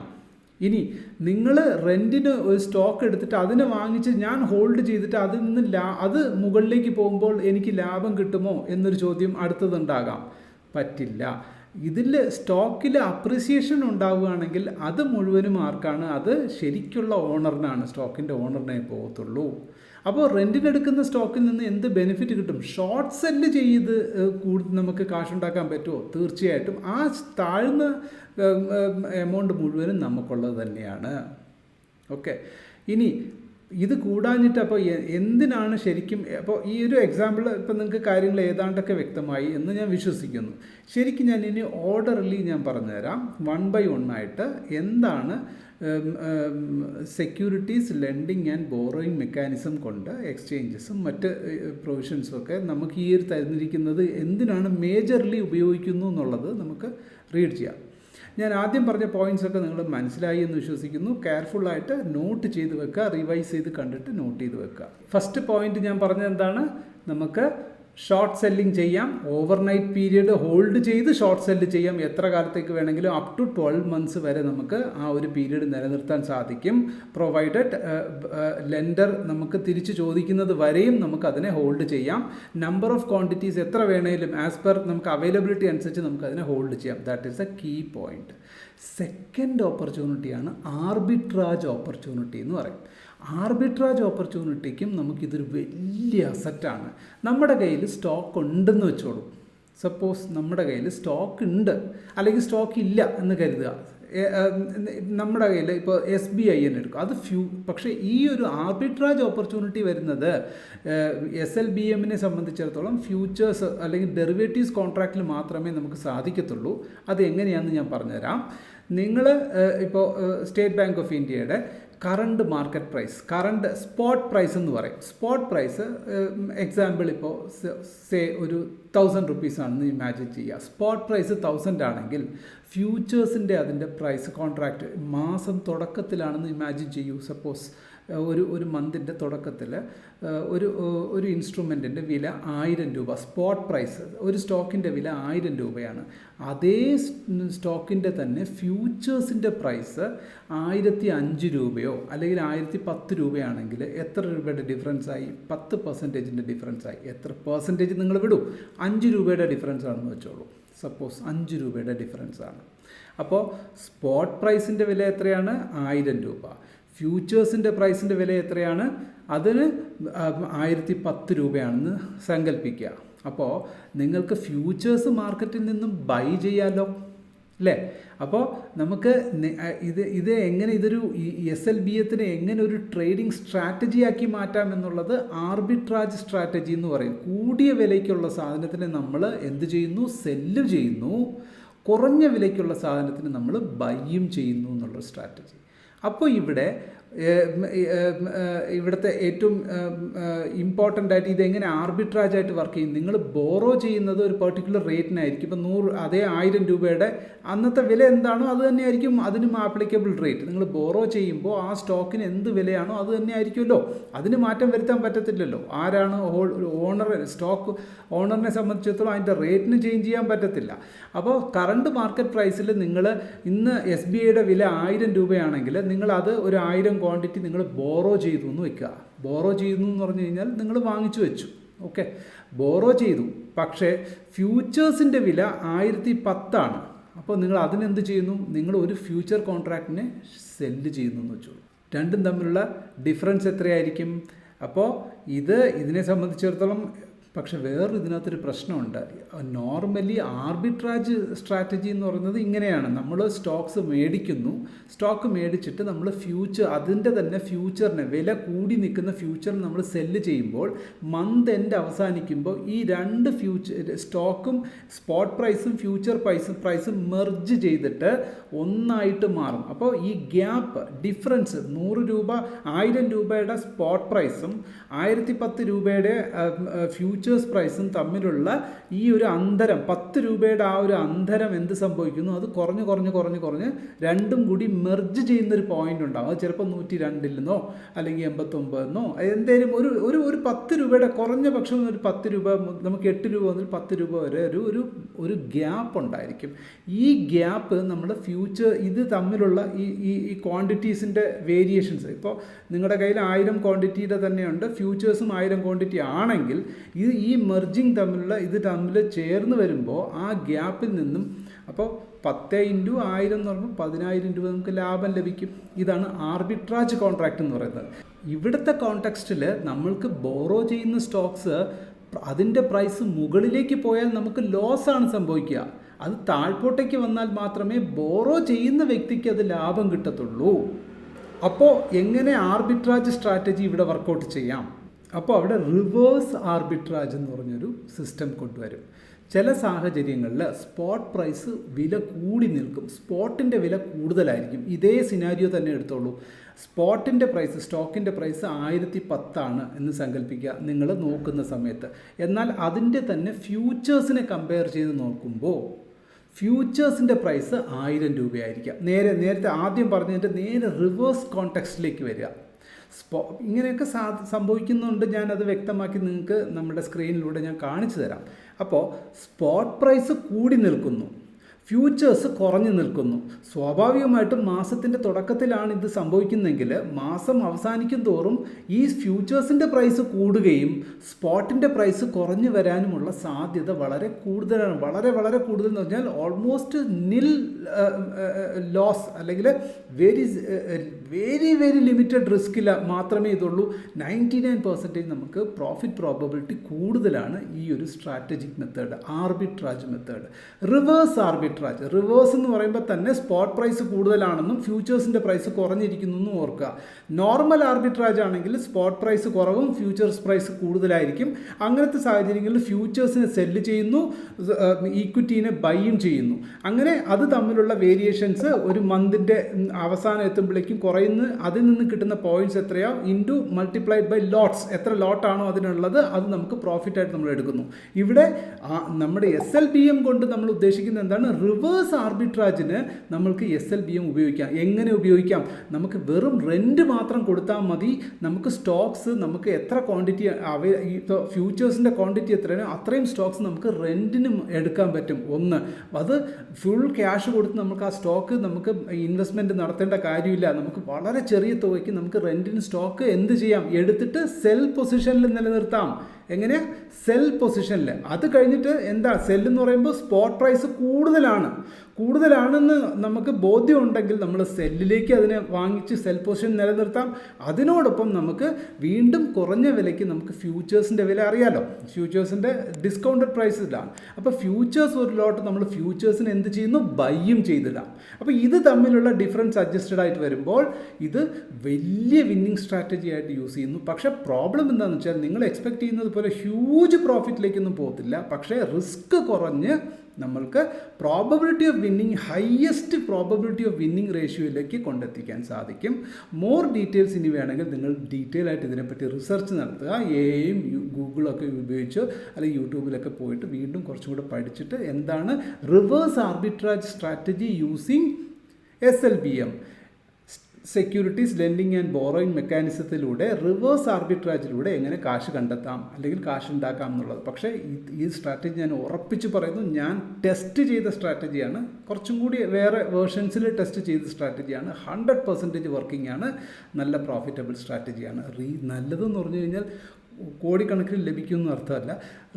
ഇനി നിങ്ങൾ റെൻറ്റിന് ഒരു സ്റ്റോക്ക് എടുത്തിട്ട് അതിനെ വാങ്ങിച്ച് ഞാൻ ഹോൾഡ് ചെയ്തിട്ട് അതിൽ നിന്ന് അത് മുകളിലേക്ക് പോകുമ്പോൾ എനിക്ക് ലാഭം കിട്ടുമോ എന്നൊരു ചോദ്യം അടുത്തതുണ്ടാകാം. പറ്റില്ല. ഇതിൽ സ്റ്റോക്കിൽ അപ്രിസിയേഷൻ ഉണ്ടാവുകയാണെങ്കിൽ അത് മുഴുവനും ആർക്കാണ്? അത് ശരിക്കുള്ള ഓണറിനാണ്, സ്റ്റോക്കിൻ്റെ ഓണറിനെ പോകത്തുള്ളൂ. അപ്പോൾ റെൻറ്റിനെടുക്കുന്ന സ്റ്റോക്കിൽ നിന്ന് എന്ത് ബെനിഫിറ്റ് കിട്ടും? ഷോർട്ട് സെല്ല് ചെയ്ത് നമുക്ക് കാശുണ്ടാക്കാൻ പറ്റുമോ? തീർച്ചയായിട്ടും. ആ താഴ്ന്ന എമൗണ്ട് മുഴുവനും നമുക്കുള്ളത് തന്നെയാണ്. ഓക്കെ. ഇനി ഇത് കൂടാഞ്ഞിട്ട് അപ്പോൾ എന്തിനാണ് ശരിക്കും? അപ്പോൾ ഈ ഒരു എക്സാമ്പിൾ ഇപ്പോൾ നിങ്ങൾക്ക് കാര്യങ്ങൾ ഏതാണ്ടൊക്കെ വ്യക്തമായി എന്ന് ഞാൻ വിശ്വസിക്കുന്നു. ശരിക്കും ഞാൻ ഇനി ഓർഡർലി ഞാൻ പറഞ്ഞുതരാം 1 by 1 ആയിട്ട് എന്താണ് securities lending and borrowing mechanism കൊണ്ട് എക്സ്ചേഞ്ചസും മറ്റ് പ്രൊവിഷൻസും ഒക്കെ നമുക്ക് ഈ ഒരു തന്നിരിക്കുന്നത് എന്തിനാണ് മേജർലി ഉപയോഗിക്കുന്നു എന്നുള്ളത് നമുക്ക് റീഡ് ചെയ്യാം. ഞാൻ ആദ്യം പറഞ്ഞ പോയിൻറ്റ്സൊക്കെ നിങ്ങൾ മനസ്സിലായി എന്ന് വിശ്വസിക്കുന്നു. കെയർഫുള്ളായിട്ട് നോട്ട് ചെയ്ത് വെക്കുക, റിവൈസ് ചെയ്ത് കണ്ടിട്ട് നോട്ട് ചെയ്ത് വെക്കുക. ഫസ്റ്റ് പോയിൻറ്റ് ഞാൻ പറഞ്ഞത് എന്താണ്? നമുക്ക് ഷോർട്ട് സെല്ലിംഗ് ചെയ്യാം. ഓവർനൈറ്റ് പീരീഡ് ഹോൾഡ് ചെയ്ത് ഷോർട്ട് സെല്ല് ചെയ്യാം. എത്ര കാലത്തേക്ക് വേണമെങ്കിലും അപ് ടു 12 months വരെ നമുക്ക് ആ ഒരു പീരീഡ് നിലനിർത്താൻ സാധിക്കും. പ്രൊവൈഡഡ് ലെൻഡർ നമുക്ക് തിരിച്ച് ചോദിക്കുന്നത് വരെയും നമുക്ക് അതിനെ ഹോൾഡ് ചെയ്യാം. നമ്പർ ഓഫ് ക്വാണ്ടിറ്റീസ് എത്ര വേണമെങ്കിലും ആസ് പെർ നമുക്ക് അവൈലബിലിറ്റി അനുസരിച്ച് നമുക്ക് അതിനെ ഹോൾഡ് ചെയ്യാം. That is a key point. Second ഓപ്പർച്യൂണിറ്റിയാണ് ആർബിട്രാജ് ഓപ്പർച്യൂണിറ്റി എന്ന് പറയും. ആർബിട്രാജ് ഓപ്പർച്യൂണിറ്റിക്കും നമുക്കിതൊരു വലിയ അസറ്റാണ്. നമ്മുടെ കയ്യിൽ സ്റ്റോക്ക് ഉണ്ടെന്ന് വെച്ചോളൂ. സപ്പോസ് നമ്മുടെ കയ്യിൽ സ്റ്റോക്ക് ഉണ്ട് അല്ലെങ്കിൽ സ്റ്റോക്ക് ഇല്ല എന്ന് കരുതുക. നമ്മുടെ കയ്യിൽ ഇപ്പോൾ SBI എടുക്കും, അത് പക്ഷേ ഈ ഒരു ആർബിട്രാജ് ഓപ്പർച്യൂണിറ്റി വരുന്നത് SLBMനെ സംബന്ധിച്ചിടത്തോളം ഫ്യൂച്ചേഴ്സ് അല്ലെങ്കിൽ ഡെറിവേറ്റീവ്സ് കോൺട്രാക്റ്റിൽ മാത്രമേ നമുക്ക് സാധിക്കത്തുള്ളൂ. അത് എങ്ങനെയാണെന്ന് ഞാൻ പറഞ്ഞുതരാം. നിങ്ങൾ ഇപ്പോൾ സ്റ്റേറ്റ് ബാങ്ക് ഓഫ് ഇന്ത്യയുടെ current market price, current spot price എന്ന് പറയും. സ്പോട്ട് പ്രൈസ് എക്സാമ്പിൾ ഇപ്പോൾ ഒരു 1000 റുപ്പീസാണെന്ന് ഇമാജിൻ ചെയ്യുക. സ്പോട്ട് പ്രൈസ് 1000 ആണെങ്കിൽ ഫ്യൂച്ചേഴ്സിൻ്റെ അതിൻ്റെ പ്രൈസ് കോൺട്രാക്റ്റ് മാസം തുടക്കത്തിലാണെന്ന് ഇമാജിൻ ചെയ്യൂ. സപ്പോസ് ഒരു മന്തിൻ്റെ തുടക്കത്തിൽ ഒരു ഇൻസ്ട്രുമെൻറ്റിൻ്റെ വില 1000 രൂപ, സ്പോട്ട് പ്രൈസ് ഒരു സ്റ്റോക്കിൻ്റെ വില 1000 രൂപയാണ്. അതേ സ്റ്റോക്കിൻ്റെ തന്നെ ഫ്യൂച്ചേഴ്സിൻ്റെ പ്രൈസ് 1005 രൂപയോ അല്ലെങ്കിൽ 1010 രൂപയാണെങ്കിൽ എത്ര രൂപയുടെ ഡിഫറൻസായി? 10% ഡിഫറൻസായി. എത്ര പെർസെൻറ്റേജ് നിങ്ങൾ വിടൂ? 5 രൂപയുടെ ഡിഫറൻസ് ആണെന്ന് വെച്ചോളൂ. സപ്പോസ് 5 രൂപയുടെ ഡിഫറൻസാണ്. അപ്പോൾ സ്പോട്ട് പ്രൈസിൻ്റെ വില എത്രയാണ്? 1000 രൂപ. ഫ്യൂച്ചേഴ്സിൻ്റെ പ്രൈസിൻ്റെ വില എത്രയാണ്? അതിന് 1010 രൂപയാണെന്ന് സങ്കല്പിക്കുക. അപ്പോൾ നിങ്ങൾക്ക് ഫ്യൂച്ചേഴ്സ് മാർക്കറ്റിൽ നിന്നും ബൈ ചെയ്യാമല്ലോ, അല്ലേ? അപ്പോൾ നമുക്ക് ഇത് എങ്ങനെ ഇതൊരു SLBത്തിന് എങ്ങനെ ഒരു ട്രേഡിംഗ് സ്ട്രാറ്റജിയാക്കി മാറ്റാം എന്നുള്ളത് ആർബിട്രാജ് സ്ട്രാറ്റജി എന്ന് പറയും. കൂടിയ വിലയ്ക്കുള്ള സാധനത്തിന് നമ്മൾ എന്ത് ചെയ്യുന്നു? സെല്ല് ചെയ്യുന്നു. കുറഞ്ഞ വിലയ്ക്കുള്ള സാധനത്തിന് നമ്മൾ ബൈയും ചെയ്യുന്നു എന്നുള്ള സ്ട്രാറ്റജി. അപ്പോൾ ഇവിടുത്തെ ഏറ്റവും ഇമ്പോർട്ടൻ്റ് ആയിട്ട് ഇതെങ്ങനെ ആർബിട്രാജ് ആയിട്ട് വർക്ക് ചെയ്യും? നിങ്ങൾ ബോറോ ചെയ്യുന്നത് ഒരു പെർട്ടിക്കുലർ റേറ്റിനായിരിക്കും. ഇപ്പോൾ 100 അതേ 1000 രൂപയുടെ അന്നത്തെ വില എന്താണോ അത് തന്നെയായിരിക്കും അതിനും ആപ്ലിക്കബിൾ റേറ്റ്. നിങ്ങൾ ബോറോ ചെയ്യുമ്പോൾ ആ സ്റ്റോക്കിന് എന്ത് വിലയാണോ അത് തന്നെ ആയിരിക്കുമല്ലോ. അതിന് മാറ്റം വരുത്താൻ പറ്റത്തില്ലല്ലോ. ആരാണ് ഓണർ? സ്റ്റോക്ക് ഓണറിനെ സംബന്ധിച്ചിടത്തോളം അതിൻ്റെ റേറ്റിന് ചേഞ്ച് ചെയ്യാൻ പറ്റത്തില്ല. അപ്പോൾ കറണ്ട് മാർക്കറ്റ് പ്രൈസിൽ നിങ്ങൾ ഇന്ന് SBIയുടെ വില 1000 രൂപയാണെങ്കിൽ നിങ്ങളത് ഒരു 1000 ക്വാണ്ടിറ്റി നിങ്ങൾ ബോറോ ചെയ്തു എന്ന് വെക്കുക. ബോറോ ചെയ്തു എന്ന് പറഞ്ഞു കഴിഞ്ഞാൽ നിങ്ങൾ വാങ്ങിച്ചു വെച്ചു. ഓക്കെ, ബോറോ ചെയ്തു. പക്ഷേ ഫ്യൂച്ചേഴ്സിൻ്റെ വില 1010 ആണ്. അപ്പോൾ നിങ്ങൾ അതിനെന്ത് ചെയ്യുന്നു? നിങ്ങൾ ഒരു ഫ്യൂച്ചർ കോൺട്രാക്റ്റിനെ സെല്ല് ചെയ്യുന്നു എന്ന് വെച്ചോളൂ. രണ്ടും തമ്മിലുള്ള ഡിഫറൻസ് എത്രയായിരിക്കും? അപ്പോൾ ഇതിനെ സംബന്ധിച്ചിടത്തോളം പക്ഷെ വേറൊരു ഇതിനകത്തൊരു പ്രശ്നമുണ്ട്. നോർമലി ആർബിട്രാജ് സ്ട്രാറ്റജി എന്ന് പറയുന്നത് ഇങ്ങനെയാണ്. നമ്മൾ സ്റ്റോക്ക് മേടിച്ചിട്ട് നമ്മൾ അതിൻ്റെ തന്നെ ഫ്യൂച്ചറിനെ വില കൂടി നിൽക്കുന്ന ഫ്യൂച്ചറിന് നമ്മൾ സെല്ല് ചെയ്യുമ്പോൾ മന്ത് എൻഡ് അവസാനിക്കുമ്പോൾ ഈ രണ്ട് സ്റ്റോക്കും സ്പോട്ട് പ്രൈസും ഫ്യൂച്ചർ പ്രൈസും മെർജ് ചെയ്തിട്ട് ഒന്നായിട്ട് മാറും. അപ്പോൾ ഈ ഗ്യാപ്പ് ഡിഫറൻസ് 100 രൂപ 1000 രൂപയുടെ സ്പോട്ട് പ്രൈസും 1010 രൂപയുടെ ഫ്യൂച്ചേഴ്സ് പ്രൈസും ഈ ഒരു അന്തരം 10 രൂപയുടെ ആ ഒരു അന്തരം എന്ത് സംഭവിക്കുന്നു? അത് കുറഞ്ഞ് രണ്ടും കൂടി മെർജ് ചെയ്യുന്നൊരു പോയിന്റ് ഉണ്ടാകും. അത് ചിലപ്പോൾ 102 അല്ലെങ്കിൽ 89 എന്തേലും ഒരു 10 രൂപയുടെ കുറഞ്ഞ പക്ഷം ഒരു 10 രൂപ, നമുക്ക് 8 രൂപ മുതൽ 10 രൂപ വരെ ഒരു ഗ്യാപ്പ് ഉണ്ടായിരിക്കും. ഈ ഗ്യാപ്പ് നമ്മുടെ ഇത് തമ്മിലുള്ള ഈ ക്വാണ്ടിറ്റീസിൻ്റെ വേരിയേഷൻസ്. ഇപ്പോൾ നിങ്ങളുടെ കയ്യിൽ 1000 ക്വാണ്ടിറ്റിയുടെ തന്നെയുണ്ട്, ഫ്യൂച്ചേഴ്സും 1000 ക്വാണ്ടിറ്റി ആണെങ്കിൽ ഈ മെർജിങ് തമ്മിൽ ചേർന്ന് വരുമ്പോൾ ആ ഗ്യാപ്പിൽ നിന്നും അപ്പോൾ 10 × 1000 എന്ന് പറയുമ്പോൾ 10000 രൂപ നമുക്ക് ലാഭം ലഭിക്കും. ഇതാണ് ആർബിട്രാജ് കോൺട്രാക്റ്റ് എന്ന് പറയുന്നത്. ഇവിടുത്തെ കോണ്ടെക്സ്റ്റിൽ നമ്മൾക്ക് ബോറോ ചെയ്യുന്ന സ്റ്റോക്സ് അതിൻ്റെ പ്രൈസ് മുകളിലേക്ക് പോയാൽ നമുക്ക് ലോസാണ് സംഭവിക്കുക. അത് താഴ്പോട്ടേക്ക് വന്നാൽ മാത്രമേ ബോറോ ചെയ്യുന്ന വ്യക്തിക്ക് അത് ലാഭം കിട്ടത്തുള്ളൂ. അപ്പോൾ എങ്ങനെ ആർബിട്രാജ് സ്ട്രാറ്റജി ഇവിടെ വർക്കൗട്ട് ചെയ്യാം? അപ്പോൾ അവിടെ റിവേഴ്സ് ആർബിട്രാജ് എന്ന് പറഞ്ഞൊരു സിസ്റ്റം കൊണ്ടുവരും. ചില സാഹചര്യങ്ങളിൽ സ്പോട്ട് പ്രൈസ് വില കൂടി നിൽക്കും, സ്പോട്ടിൻ്റെ വില കൂടുതലായിരിക്കും. ഇതേ സിനാരിയോ തന്നെ എടുത്തോളൂ. സ്റ്റോക്കിൻ്റെ പ്രൈസ് 1010 എന്ന് സങ്കല്പിക്കുക നിങ്ങൾ നോക്കുന്ന സമയത്ത്. എന്നാൽ അതിൻ്റെ തന്നെ ഫ്യൂച്ചേഴ്സിനെ കമ്പയർ ചെയ്ത് നോക്കുമ്പോൾ ഫ്യൂച്ചേഴ്സിൻ്റെ പ്രൈസ് 1000 രൂപയായിരിക്കാം. നേരത്തെ ആദ്യം പറഞ്ഞതിൻ്റെ നേരെ റിവേഴ്സ് കോണ്ടെക്സ്റ്റിലേക്ക് വരിക. ഇങ്ങനെയൊക്കെ സംഭവിക്കുന്നുണ്ട്. ഞാനത് വ്യക്തമാക്കി നിങ്ങൾക്ക് നമ്മുടെ സ്ക്രീനിലൂടെ ഞാൻ കാണിച്ചു തരാം. അപ്പോൾ സ്പോട്ട് പ്രൈസ് കൂടി നിൽക്കുന്നു, ഫ്യൂച്ചേഴ്സ് കുറഞ്ഞു നിൽക്കുന്നു. സ്വാഭാവികമായിട്ടും മാസത്തിൻ്റെ തുടക്കത്തിലാണ് ഇത് സംഭവിക്കുന്നതെങ്കിൽ മാസം അവസാനിക്കും തോറും ഈ ഫ്യൂച്ചേഴ്സിൻ്റെ പ്രൈസ് കൂടുകയും സ്പോട്ടിൻ്റെ പ്രൈസ് കുറഞ്ഞു വരാനുമുള്ള സാധ്യത വളരെ കൂടുതലാണ്. വളരെ കൂടുതൽ എന്ന് പറഞ്ഞാൽ ഓൾമോസ്റ്റ് നിൽ ലോസ് അല്ലെങ്കിൽ വെരി ലിമിറ്റഡ് റിസ്കിൽ മാത്രമേ ഇതുള്ളൂ. 99% നമുക്ക് പ്രോഫിറ്റ് പ്രോബബിലിറ്റി കൂടുതലാണ് ഈ ഒരു സ്ട്രാറ്റജിക് മെത്തേഡ്, ആർബിട്രാജ് മെത്തേഡ്. റിവേഴ്സ് എന്ന് പറയുമ്പോൾ തന്നെ സ്പോട്ട് പ്രൈസ് കൂടുതലാണെന്നും ഫ്യൂച്ചേഴ്സിൻ്റെ പ്രൈസ് കുറഞ്ഞിരിക്കുന്നു എന്നും ഓർക്കുക. നോർമൽ ആർബിട്രാജ് ആണെങ്കിൽ സ്പോട്ട് പ്രൈസ് കുറവും ഫ്യൂച്ചേഴ്സ് പ്രൈസ് കൂടുതലായിരിക്കും. അങ്ങനത്തെ സാഹചര്യങ്ങളിൽ ഫ്യൂച്ചേഴ്സിനെ സെല്ല് ചെയ്യുന്നു, ഈക്വിറ്റീനെ ബൈയും ചെയ്യുന്നു. അങ്ങനെ അത് തമ്മിലുള്ള വേരിയേഷൻസ് ഒരു മന്തിൻ്റെ അവസാനം എത്തുമ്പോഴേക്കും കുറേ കുറയുന്ന അതിൽ നിന്ന് കിട്ടുന്ന പോയിന്റ്സ് എത്രയോ ഇൻറ്റു മൾട്ടിപ്ലൈഡ് ബൈ ലോട്ട്സ്, എത്ര ലോട്ടാണോ അതിനുള്ളത് അത് നമുക്ക് പ്രോഫിറ്റായിട്ട് നമ്മൾ എടുക്കുന്നു. ഇവിടെ നമ്മുടെ SLBM കൊണ്ട് നമ്മൾ ഉദ്ദേശിക്കുന്നത് എന്താണ്? റിവേഴ്സ് ആർബിട്രാജിന് നമ്മൾക്ക് SLBM ഉപയോഗിക്കാം. എങ്ങനെ ഉപയോഗിക്കാം? നമുക്ക് വെറും റെൻറ്റ് മാത്രം കൊടുത്താൽ മതി. നമുക്ക് സ്റ്റോക്സ് നമുക്ക് എത്ര ക്വാണ്ടിറ്റി ഫ്യൂച്ചേഴ്സിൻ്റെ ക്വാണ്ടിറ്റി എത്രയാണോ അത്രയും സ്റ്റോക്സ് നമുക്ക് റെൻറ്റിനും എടുക്കാൻ പറ്റും. ഒന്ന്, അത് ഫുൾ ക്യാഷ് കൊടുത്ത് നമുക്ക് ആ സ്റ്റോക്ക് നമുക്ക് ഇൻവെസ്റ്റ്മെൻറ്റ് നടത്തേണ്ട കാര്യമില്ല. നമുക്ക് വളരെ ചെറിയ തുകയ്ക്ക് നമുക്ക് റെൻറ്റിന് സ്റ്റോക്ക് എന്ത് ചെയ്യാം? എടുത്തിട്ട് സെൽ പൊസിഷനിൽ നിലനിർത്താം. എങ്ങനെ? സെൽ പൊസിഷനിൽ. അത് കഴിഞ്ഞിട്ട് എന്താ സെൽ എന്ന് പറയുമ്പോൾ സ്പോട്ട് പ്രൈസ് കൂടുതലാണെന്ന് നമുക്ക് ബോധ്യം ഉണ്ടെങ്കിൽ നമ്മൾ സെല്ലിലേക്ക് അതിനെ വാങ്ങിച്ച് സെൽ പൊസിഷൻ നിലനിർത്താം. അതിനോടൊപ്പം നമുക്ക് വീണ്ടും കുറഞ്ഞ വിലയ്ക്ക് നമുക്ക് ഫ്യൂച്ചേഴ്സിൻ്റെ വില അറിയാലോ, ഫ്യൂച്ചേഴ്സിൻ്റെ ഡിസ്കൗണ്ടഡ് പ്രൈസിലാണ്. അപ്പോൾ ഫ്യൂച്ചേഴ്സ് ഒരു ലോട്ട് നമ്മൾ ഫ്യൂച്ചേഴ്സിന് എന്ത് ചെയ്യുന്നു? ബൈയും ചെയ്തിടാം. അപ്പോൾ ഇത് തമ്മിലുള്ള ഡിഫറൻസ് അഡ്ജസ്റ്റഡ് ആയിട്ട് വരുമ്പോൾ ഇത് വലിയ വിന്നിങ് സ്ട്രാറ്റജി ആയിട്ട് യൂസ് ചെയ്യുന്നു. പക്ഷേ പ്രോബ്ലം എന്താണെന്ന് വെച്ചാൽ നിങ്ങൾ എക്സ്പെക്ട് ചെയ്യുന്നത് പോലെ ഹ്യൂജ് പ്രോഫിറ്റിലേക്കൊന്നും പോകത്തില്ല. പക്ഷേ റിസ്ക് കുറഞ്ഞ് നമ്മൾക്ക് probability of winning, highest probability of winning റേഷ്യോയിലേക്ക് കൊണ്ടെത്തിക്കാൻ സാധിക്കും. മോർ ഡീറ്റെയിൽസ് ഇനി വേണമെങ്കിൽ നിങ്ങൾ ഡീറ്റെയിൽ ആയിട്ട് ഇതിനെപ്പറ്റി റിസർച്ച് നടത്തുക. എയും ഗൂഗിളൊക്കെ ഉപയോഗിച്ച് അല്ലെങ്കിൽ യൂട്യൂബിലൊക്കെ പോയിട്ട് വീണ്ടും കുറച്ചും കൂടെ പഠിച്ചിട്ട് എന്താണ് reverse arbitrage strategy using SLBM, securities lending and borrowing മെക്കാനിസത്തിലൂടെ റിവേഴ്സ് ആർബിട്രാജിലൂടെ എങ്ങനെ കാശ് കണ്ടെത്താം അല്ലെങ്കിൽ കാശ് ഉണ്ടാക്കാം എന്നുള്ളത്. പക്ഷേ ഈ സ്ട്രാറ്റജി ഞാൻ ഉറപ്പിച്ച് പറയുന്നു, ഞാൻ ടെസ്റ്റ് ചെയ്ത സ്ട്രാറ്റജിയാണ്. കുറച്ചും കൂടി വേറെ വേർഷൻസിൽ ടെസ്റ്റ് ചെയ്ത സ്ട്രാറ്റജിയാണ്. 100% വർക്കിംഗ് ആണ്. നല്ല പ്രോഫിറ്റബിൾ സ്ട്രാറ്റജിയാണ്. നല്ലതെന്ന് പറഞ്ഞു കഴിഞ്ഞാൽ കോടിക്കണക്കിന് ലഭിക്കുമെന്ന് അർത്ഥമല്ല,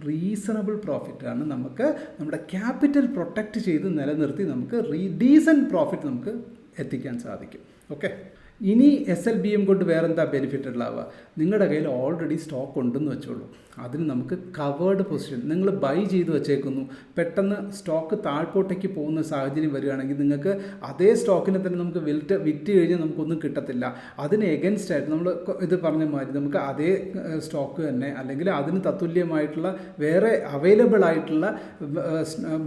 റീസണബിൾ പ്രോഫിറ്റാണ്. നമുക്ക് നമ്മുടെ ക്യാപിറ്റൽ പ്രൊട്ടക്റ്റ് ചെയ്ത് നിലനിർത്തി നമുക്ക് ഡീസൻറ്റ് പ്രോഫിറ്റ് നമുക്ക് എത്തിക്കാൻ സാധിക്കും. ഓക്കെ, ഇനി SLBM കൊണ്ട് വേറെന്താ ബെനിഫിറ്റ് ഉണ്ടാവുക? നിങ്ങളുടെ കയ്യിൽ ഓൾറെഡി സ്റ്റോക്ക് ഉണ്ടെന്ന് വെച്ചോളൂ. അതിന് നമുക്ക് കവേർഡ് പൊസിഷൻ നിങ്ങൾ ബൈ ചെയ്ത് വെച്ചേക്കുന്നു. പെട്ടെന്ന് സ്റ്റോക്ക് താഴ്പോട്ടേക്ക് പോകുന്ന സാഹചര്യം വരികയാണെങ്കിൽ നിങ്ങൾക്ക് അതേ സ്റ്റോക്കിനെ തന്നെ നമുക്ക് വിറ്റ് കഴിഞ്ഞാൽ നമുക്കൊന്നും കിട്ടത്തില്ല. അതിന് എഗൻസ്റ്റ് ആയിട്ട് നമ്മൾ ഇത് പറഞ്ഞ മാതിരി നമുക്ക് അതേ സ്റ്റോക്ക് തന്നെ അല്ലെങ്കിൽ അതിന് തത്തുല്യമായിട്ടുള്ള വേറെ അവൈലബിൾ ആയിട്ടുള്ള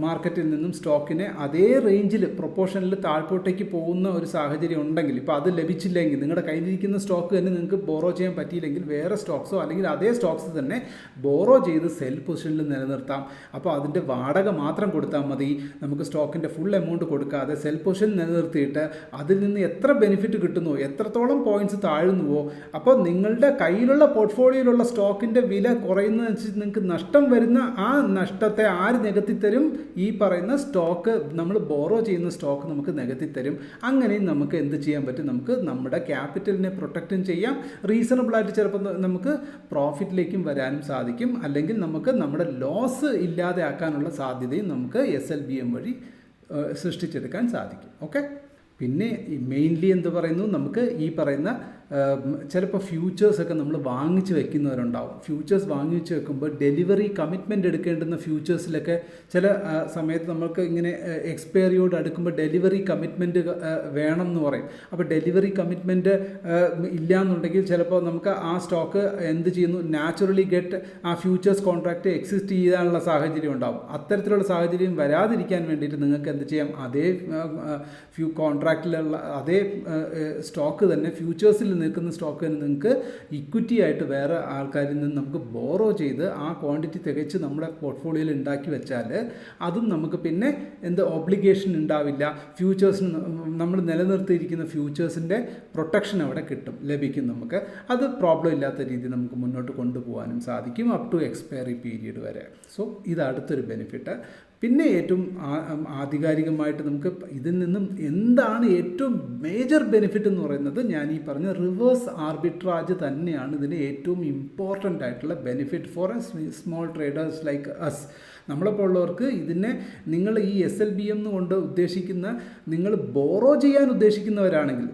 മാർക്കറ്റിൽ നിന്നും സ്റ്റോക്കിനെ അതേ റേഞ്ചിൽ പ്രൊപ്പോർഷനിൽ താഴ്പോട്ടേക്ക് പോകുന്ന ഒരു സാഹചര്യം ഉണ്ടെങ്കിൽ, ഇപ്പോൾ അത് ലഭിച്ചില്ലെങ്കിൽ നിങ്ങളുടെ കയ്യിലിരിക്കുന്ന സ്റ്റോക്ക് തന്നെ നിങ്ങൾക്ക് ബോറോ ചെയ്യാൻ പറ്റിയില്ലെങ്കിൽ വേറെ സ്റ്റോക്സോ അല്ലെങ്കിൽ അതേ സ്റ്റോക്സ് തന്നെ ബോറോ ചെയ്ത് സെൽ പൊസിഷനിൽ നിലനിർത്താം. അപ്പോൾ അതിൻ്റെ വാടക മാത്രം കൊടുത്താൽ മതി. നമുക്ക് സ്റ്റോക്കിൻ്റെ ഫുൾ എമൗണ്ട് കൊടുക്കാതെ സെൽ പൊസിഷൻ നിലനിർത്തിയിട്ട് അതിൽ നിന്ന് എത്ര ബെനിഫിറ്റ് കിട്ടുന്നു, എത്രത്തോളം പോയിന്റ്സ് താഴുന്നുവോ, അപ്പോൾ നിങ്ങളുടെ കയ്യിലുള്ള പോർട്ട്ഫോളിയോയിലുള്ള സ്റ്റോക്കിൻ്റെ വില കുറയുന്നതനുസരിച്ച് നിങ്ങൾക്ക് നഷ്ടം വരുന്ന ആ നഷ്ടത്തെ ആര് നികത്തിത്തരും? ഈ പറയുന്ന സ്റ്റോക്ക്, നമ്മൾ ബോറോ ചെയ്യുന്ന സ്റ്റോക്ക് നമുക്ക് നികത്തിത്തരും. അങ്ങനെയും നമുക്ക് എന്ത് ചെയ്യാൻ പറ്റും? നമുക്ക് നമ്മുടെ ക്യാപിറ്റലിനെ പ്രൊട്ടക്റ്റും ചെയ്യാം. റീസണബിളായിട്ട് ചിലപ്പോൾ നമുക്ക് പ്രോഫിറ്റിലേക്കും വരാനും സാധിക്കും. അല്ലെങ്കിൽ നമുക്ക് നമ്മുടെ ലോസ് ഇല്ലാതെ ആക്കാനുള്ള സാധ്യതയും നമുക്ക് SLBM വഴി സൃഷ്ടിച്ചെടുക്കാൻ സാധിക്കും. ഓക്കെ, പിന്നെ മെയിൻലി എന്ത് പറയുന്നു? നമുക്ക് ഈ പറയുന്ന ചിലപ്പോൾ ഫ്യൂച്ചേഴ്സൊക്കെ നമ്മൾ വാങ്ങിച്ച് വെക്കുന്നവരുണ്ടാവും. ഫ്യൂച്ചേഴ്സ് വാങ്ങിച്ച് വെക്കുമ്പോൾ ഡെലിവറി കമ്മിറ്റ്മെൻറ്റ് എടുക്കേണ്ടുന്ന ഫ്യൂച്ചേഴ്സിലൊക്കെ ചില സമയത്ത് നമുക്ക് ഇങ്ങനെ എക്സ്പയറിയോട് അടുക്കുമ്പോൾ ഡെലിവറി കമ്മിറ്റ്മെൻറ്റ് വേണം എന്ന് പറയും. അപ്പോൾ ഡെലിവറി കമ്മിറ്റ്മെൻറ്റ് ഇല്ല എന്നുണ്ടെങ്കിൽ ചിലപ്പോൾ നമുക്ക് ആ സ്റ്റോക്ക് എന്ത് ചെയ്യുന്നു? നാച്ചുറലി ആ ഫ്യൂച്ചേഴ്സ് കോൺട്രാക്റ്റ് എക്സിസ്റ്റ് ചെയ്യാനുള്ള സാഹചര്യം ഉണ്ടാവും. അത്തരത്തിലുള്ള സാഹചര്യം വരാതിരിക്കാൻ വേണ്ടിയിട്ട് നിങ്ങൾക്ക് എന്ത് ചെയ്യാം? അതേ കോൺട്രാക്റ്റിലുള്ള അതേ സ്റ്റോക്ക് തന്നെ ഫ്യൂച്ചേഴ്സിൽ നിൽക്കുന്ന സ്റ്റോക്ക് തന്നെ നിങ്ങൾക്ക് ഇക്വിറ്റി ആയിട്ട് വേറെ ആൾക്കാരിൽ നിന്ന് നമുക്ക് ബോറോ ചെയ്ത് ആ ക്വാണ്ടിറ്റി തികച്ച് നമ്മുടെ പോർട്ട്ഫോളിയോയിൽ ഉണ്ടാക്കി വെച്ചാൽ അതും നമുക്ക് പിന്നെ ഒബ്ലിഗേഷൻ ഉണ്ടാവില്ല. ഫ്യൂച്ചേഴ്സിന് നമ്മൾ നിലനിർത്തിയിരിക്കുന്ന ഫ്യൂച്ചേഴ്സിൻ്റെ പ്രൊട്ടക്ഷൻ അവിടെ ലഭിക്കും നമുക്ക്. അത് പ്രോബ്ലം ഇല്ലാത്ത രീതിയിൽ നമുക്ക് മുന്നോട്ട് കൊണ്ടുപോകാനും സാധിക്കും അപ് ടു എക്സ്പയറി പീരീഡ് വരെ. സോ ഇത് അടുത്തൊരു ബെനിഫിറ്റ്. പിന്നെ ഏറ്റവും ആധികാരികമായിട്ട് നമുക്ക് ഇതിൽ നിന്നും എന്താണ് ഏറ്റവും മേജർ ബെനിഫിറ്റ് എന്ന് പറയുന്നത്, ഞാൻ ഈ പറഞ്ഞ റിവേഴ്സ് ആർബിട്രാജ് തന്നെയാണ് ഇതിന് ഏറ്റവും ഇമ്പോർട്ടൻ്റ് ആയിട്ടുള്ള benefit for small traders like us. നമ്മളെപ്പോലുള്ളവർക്ക് ഇതിനെ നിങ്ങൾ ഈ SLBM കൊണ്ട് ഉദ്ദേശിക്കുന്ന, നിങ്ങൾ ബോറോ ചെയ്യാൻ ഉദ്ദേശിക്കുന്നവരാണെങ്കിൽ,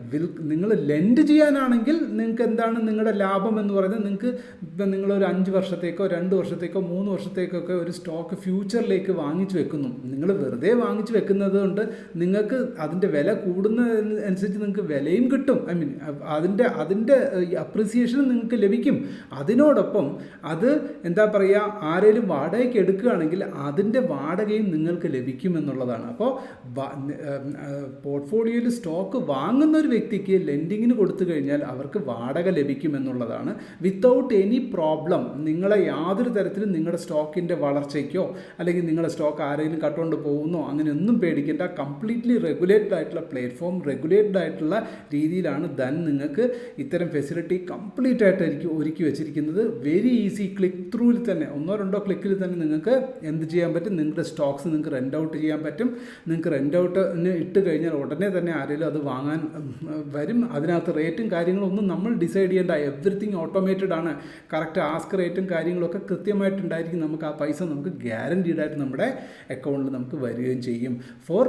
നിങ്ങൾ ലെൻഡ് ചെയ്യാനാണെങ്കിൽ നിങ്ങൾക്ക് എന്താണ് നിങ്ങളുടെ ലാഭം എന്ന് പറയുന്നത്? നിങ്ങൾക്ക് ഇപ്പം നിങ്ങളൊരു 5 വർഷത്തേക്കോ 2 വർഷത്തേക്കോ 3 വർഷത്തേക്കൊക്കെ ഒരു സ്റ്റോക്ക് ഫ്യൂച്ചറിലേക്ക് വാങ്ങിച്ചു വെക്കുന്നു. നിങ്ങൾ വെറുതെ വാങ്ങിച്ചു വെക്കുന്നത് കൊണ്ട് നിങ്ങൾക്ക് അതിൻ്റെ വില കൂടുന്നതനുസരിച്ച് നിങ്ങൾക്ക് വിലയും കിട്ടും. അതിൻ്റെ അപ്രിസിയേഷനും നിങ്ങൾക്ക് ലഭിക്കും. അതിനോടൊപ്പം അത് എന്താ പറയുക, ആരെങ്കിലും വാടകയ്ക്ക് എടുക്കുകയാണെങ്കിൽ കൊടുക്കുകയാണെങ്കിൽ അതിൻ്റെ വാടകയും നിങ്ങൾക്ക് ലഭിക്കുമെന്നുള്ളതാണ്. അപ്പോൾ പോർട്ട്ഫോളിയോയിൽ സ്റ്റോക്ക് വാങ്ങുന്ന ഒരു വ്യക്തിക്ക് ലെൻഡിങ്ങിന് കൊടുത്തു കഴിഞ്ഞാൽ അവർക്ക് വാടക ലഭിക്കുമെന്നുള്ളതാണ്. വിത്തൗട്ട് എനി പ്രോബ്ലം നിങ്ങളെ യാതൊരു തരത്തിലും നിങ്ങളുടെ സ്റ്റോക്കിൻ്റെ വളർച്ചയ്ക്കോ അല്ലെങ്കിൽ നിങ്ങളുടെ സ്റ്റോക്ക് ആരെങ്കിലും കട്ടുകൊണ്ട് പോകുന്നോ അങ്ങനെയൊന്നും പേടിക്കേണ്ട. കംപ്ലീറ്റ്ലി റെഗുലേറ്റഡ് ആയിട്ടുള്ള പ്ലാറ്റ്ഫോം, റെഗുലേറ്റഡ് ആയിട്ടുള്ള രീതിയിലാണ് ധൻ നിങ്ങൾക്ക് ഇത്തരം ഫെസിലിറ്റി കംപ്ലീറ്റ് ആയിട്ട് ഒരുക്കി വെച്ചിരിക്കുന്നത്. വെരി ഈസി, ക്ലിക്ക് ത്രൂവിൽ തന്നെ 1-2 ക്ലിക്കിൽ തന്നെ നിങ്ങൾക്ക് എന്ത് ചെയ്യാൻ പറ്റും, നിങ്ങളുടെ സ്റ്റോക്സ് നിങ്ങൾക്ക് റെൻ്റ് ഔട്ട് ചെയ്യാൻ പറ്റും. നിങ്ങൾക്ക് റെൻ്റ് ഔട്ടിന് ഇട്ട് കഴിഞ്ഞാൽ ഉടനെ തന്നെ ആരെങ്കിലും അത് വാങ്ങാൻ വരും. അതിനകത്ത് റേറ്റും കാര്യങ്ങളൊന്നും നമ്മൾ ഡിസൈഡ് ചെയ്യേണ്ട, എവറിത്തിങ് ഓട്ടോമേറ്റഡ് ആണ്. കറക്റ്റ് ആസ്ക് റേറ്റും കാര്യങ്ങളൊക്കെ കൃത്യമായിട്ടുണ്ടായിരിക്കും. നമുക്ക് ആ പൈസ നമുക്ക് ഗ്യാരൻറ്റീഡ് ആയിട്ട് നമ്മുടെ അക്കൗണ്ടിൽ നമുക്ക് വരികയും ചെയ്യും. ഫോർ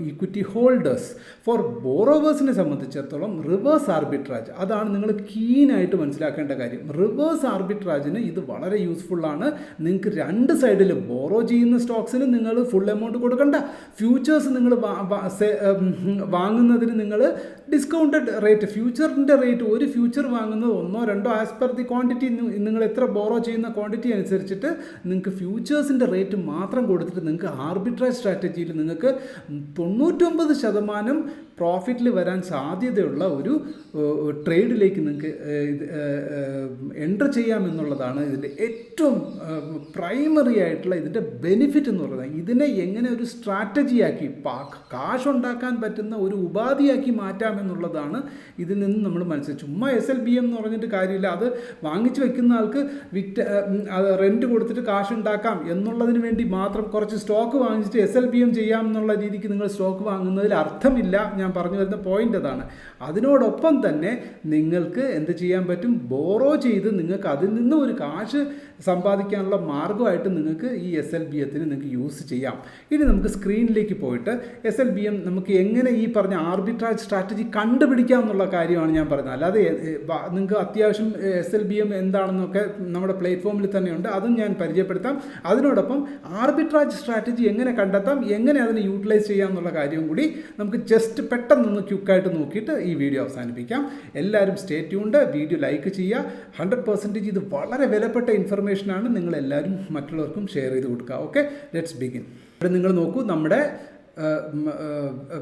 ഈക്വിറ്റി ഹോൾഡേഴ്സ്, ഫോർ ബോറോവേഴ്സിനെ സംബന്ധിച്ചിടത്തോളം റിവേഴ്സ് ആർബിട്രാജ്, അതാണ് നിങ്ങൾ കീനായിട്ട് മനസ്സിലാക്കേണ്ട കാര്യം. റിവേഴ്സ് ആർബിട്രാജിന് ഇത് വളരെ യൂസ്ഫുള്ളാണ്. നിങ്ങൾക്ക് 2 സൈഡിൽ ബോറോ ചെയ്യുന്ന സ്റ്റോക്സിന് നിങ്ങൾ ഫുൾ എമൗണ്ട് കൊടുക്കണ്ട. ഫ്യൂച്ചേഴ്സ് നിങ്ങൾ വാങ്ങുന്നതിന് നിങ്ങൾ ഡിസ്കൗണ്ടഡ് റേറ്റ്, ഫ്യൂച്ചറിൻ്റെ റേറ്റ്, ഒരു ഫ്യൂച്ചർ വാങ്ങുന്നത് 1-2 ആസ് പെർ ദി ക്വാണ്ടിറ്റി, നിങ്ങൾ എത്ര ബോറോ ചെയ്യുന്ന ക്വാണ്ടിറ്റി അനുസരിച്ചിട്ട് നിങ്ങൾക്ക് ഫ്യൂച്ചേഴ്സിൻ്റെ റേറ്റ് മാത്രം കൊടുത്തിട്ട് നിങ്ങൾക്ക് ആർബിട്രാജ് സ്ട്രാറ്റജിയിൽ നിങ്ങൾക്ക് 99% പ്രോഫിറ്റിൽ വരാൻ സാധ്യതയുള്ള ഒരു ട്രേഡിലേക്ക് നിങ്ങൾക്ക് എൻ്റർ ചെയ്യാമെന്നുള്ളതാണ് ഇതിൻ്റെ ഏറ്റവും പ്രൈമറി ആയിട്ടുള്ള ഇതിൻ്റെ ബെനിഫിറ്റ് എന്ന് പറയുന്നത്. ഇതിനെ എങ്ങനെ ഒരു സ്ട്രാറ്റജിയാക്കി കാശുണ്ടാക്കാൻ പറ്റുന്ന ഒരു ഉപാധിയാക്കി മാറ്റാമെന്നുള്ളതാണ് ഇതിൽ നിന്ന് നമ്മൾ മനസ്സിലാക്കി. ചുമ്മാ SLBM എന്ന് പറഞ്ഞിട്ട് കാര്യമില്ല. അത് വാങ്ങിച്ചു വെക്കുന്ന ആൾക്ക് റെൻറ്റ് കൊടുത്തിട്ട് കാശുണ്ടാക്കാം എന്നുള്ളതിന് വേണ്ടി മാത്രം കുറച്ച് സ്റ്റോക്ക് വാങ്ങിച്ചിട്ട് SLBM ചെയ്യാം എന്നുള്ള രീതിക്ക് നിങ്ങൾ സ്റ്റോക്ക് വാങ്ങുന്നതിൽ അർത്ഥമില്ല. ഞാൻ പറഞ്ഞു വരുന്ന പോയിന്റ് അതാണ്. അതിനോടൊപ്പം തന്നെ നിങ്ങൾക്ക് എന്ത് ചെയ്യാൻ പറ്റും, ബോറോ ചെയ്ത് നിങ്ങൾക്ക് അതിൽ നിന്ന് ഒരു കാശ് സമ്പാദിക്കാനുള്ള മാർഗ്ഗമായിട്ട് നിങ്ങൾക്ക് ഈ SLBMത്തിന് നിങ്ങൾക്ക് യൂസ് ചെയ്യാം. ഇനി നമുക്ക് സ്ക്രീനിലേക്ക് പോയിട്ട് SLBM നമുക്ക് എങ്ങനെ ഈ പറഞ്ഞ ആർബിട്രാജ് സ്ട്രാറ്റജി കണ്ടുപിടിക്കാം എന്നുള്ള കാര്യമാണ് ഞാൻ പറയുന്നത്. അല്ലാതെ നിങ്ങൾക്ക് അത്യാവശ്യം SLBM എന്താണെന്നൊക്കെ നമ്മുടെ പ്ലാറ്റ്ഫോമിൽ തന്നെയുണ്ട്, അതും ഞാൻ പരിചയപ്പെടുത്താം. അതിനോടൊപ്പം ആർബിട്രാജ് സ്ട്രാറ്റജി എങ്ങനെ കണ്ടെത്താം, എങ്ങനെ അതിനെ യൂട്ടിലൈസ് ചെയ്യാം എന്നുള്ള കാര്യവും കൂടി നമുക്ക് ജസ്റ്റ് പെട്ടെന്നൊന്ന് ക്വിക്കായിട്ട് നോക്കിയിട്ട് ഈ വീഡിയോ അവസാനിപ്പിക്കാം. എല്ലാവരും സ്റ്റേ ട്യൂൺഡ്, വീഡിയോ ലൈക്ക് ചെയ്യുക. 100% ഇത് വളരെ വിലപ്പെട്ട ഇൻഫർമേഷനാണ്. നിങ്ങളെല്ലാവരും മറ്റുള്ളവർക്കും ഷെയർ ചെയ്ത് കൊടുക്കുക. Okay, let's begin. ഇവിടെ നിങ്ങൾ നോക്കൂ, നമ്മുടെ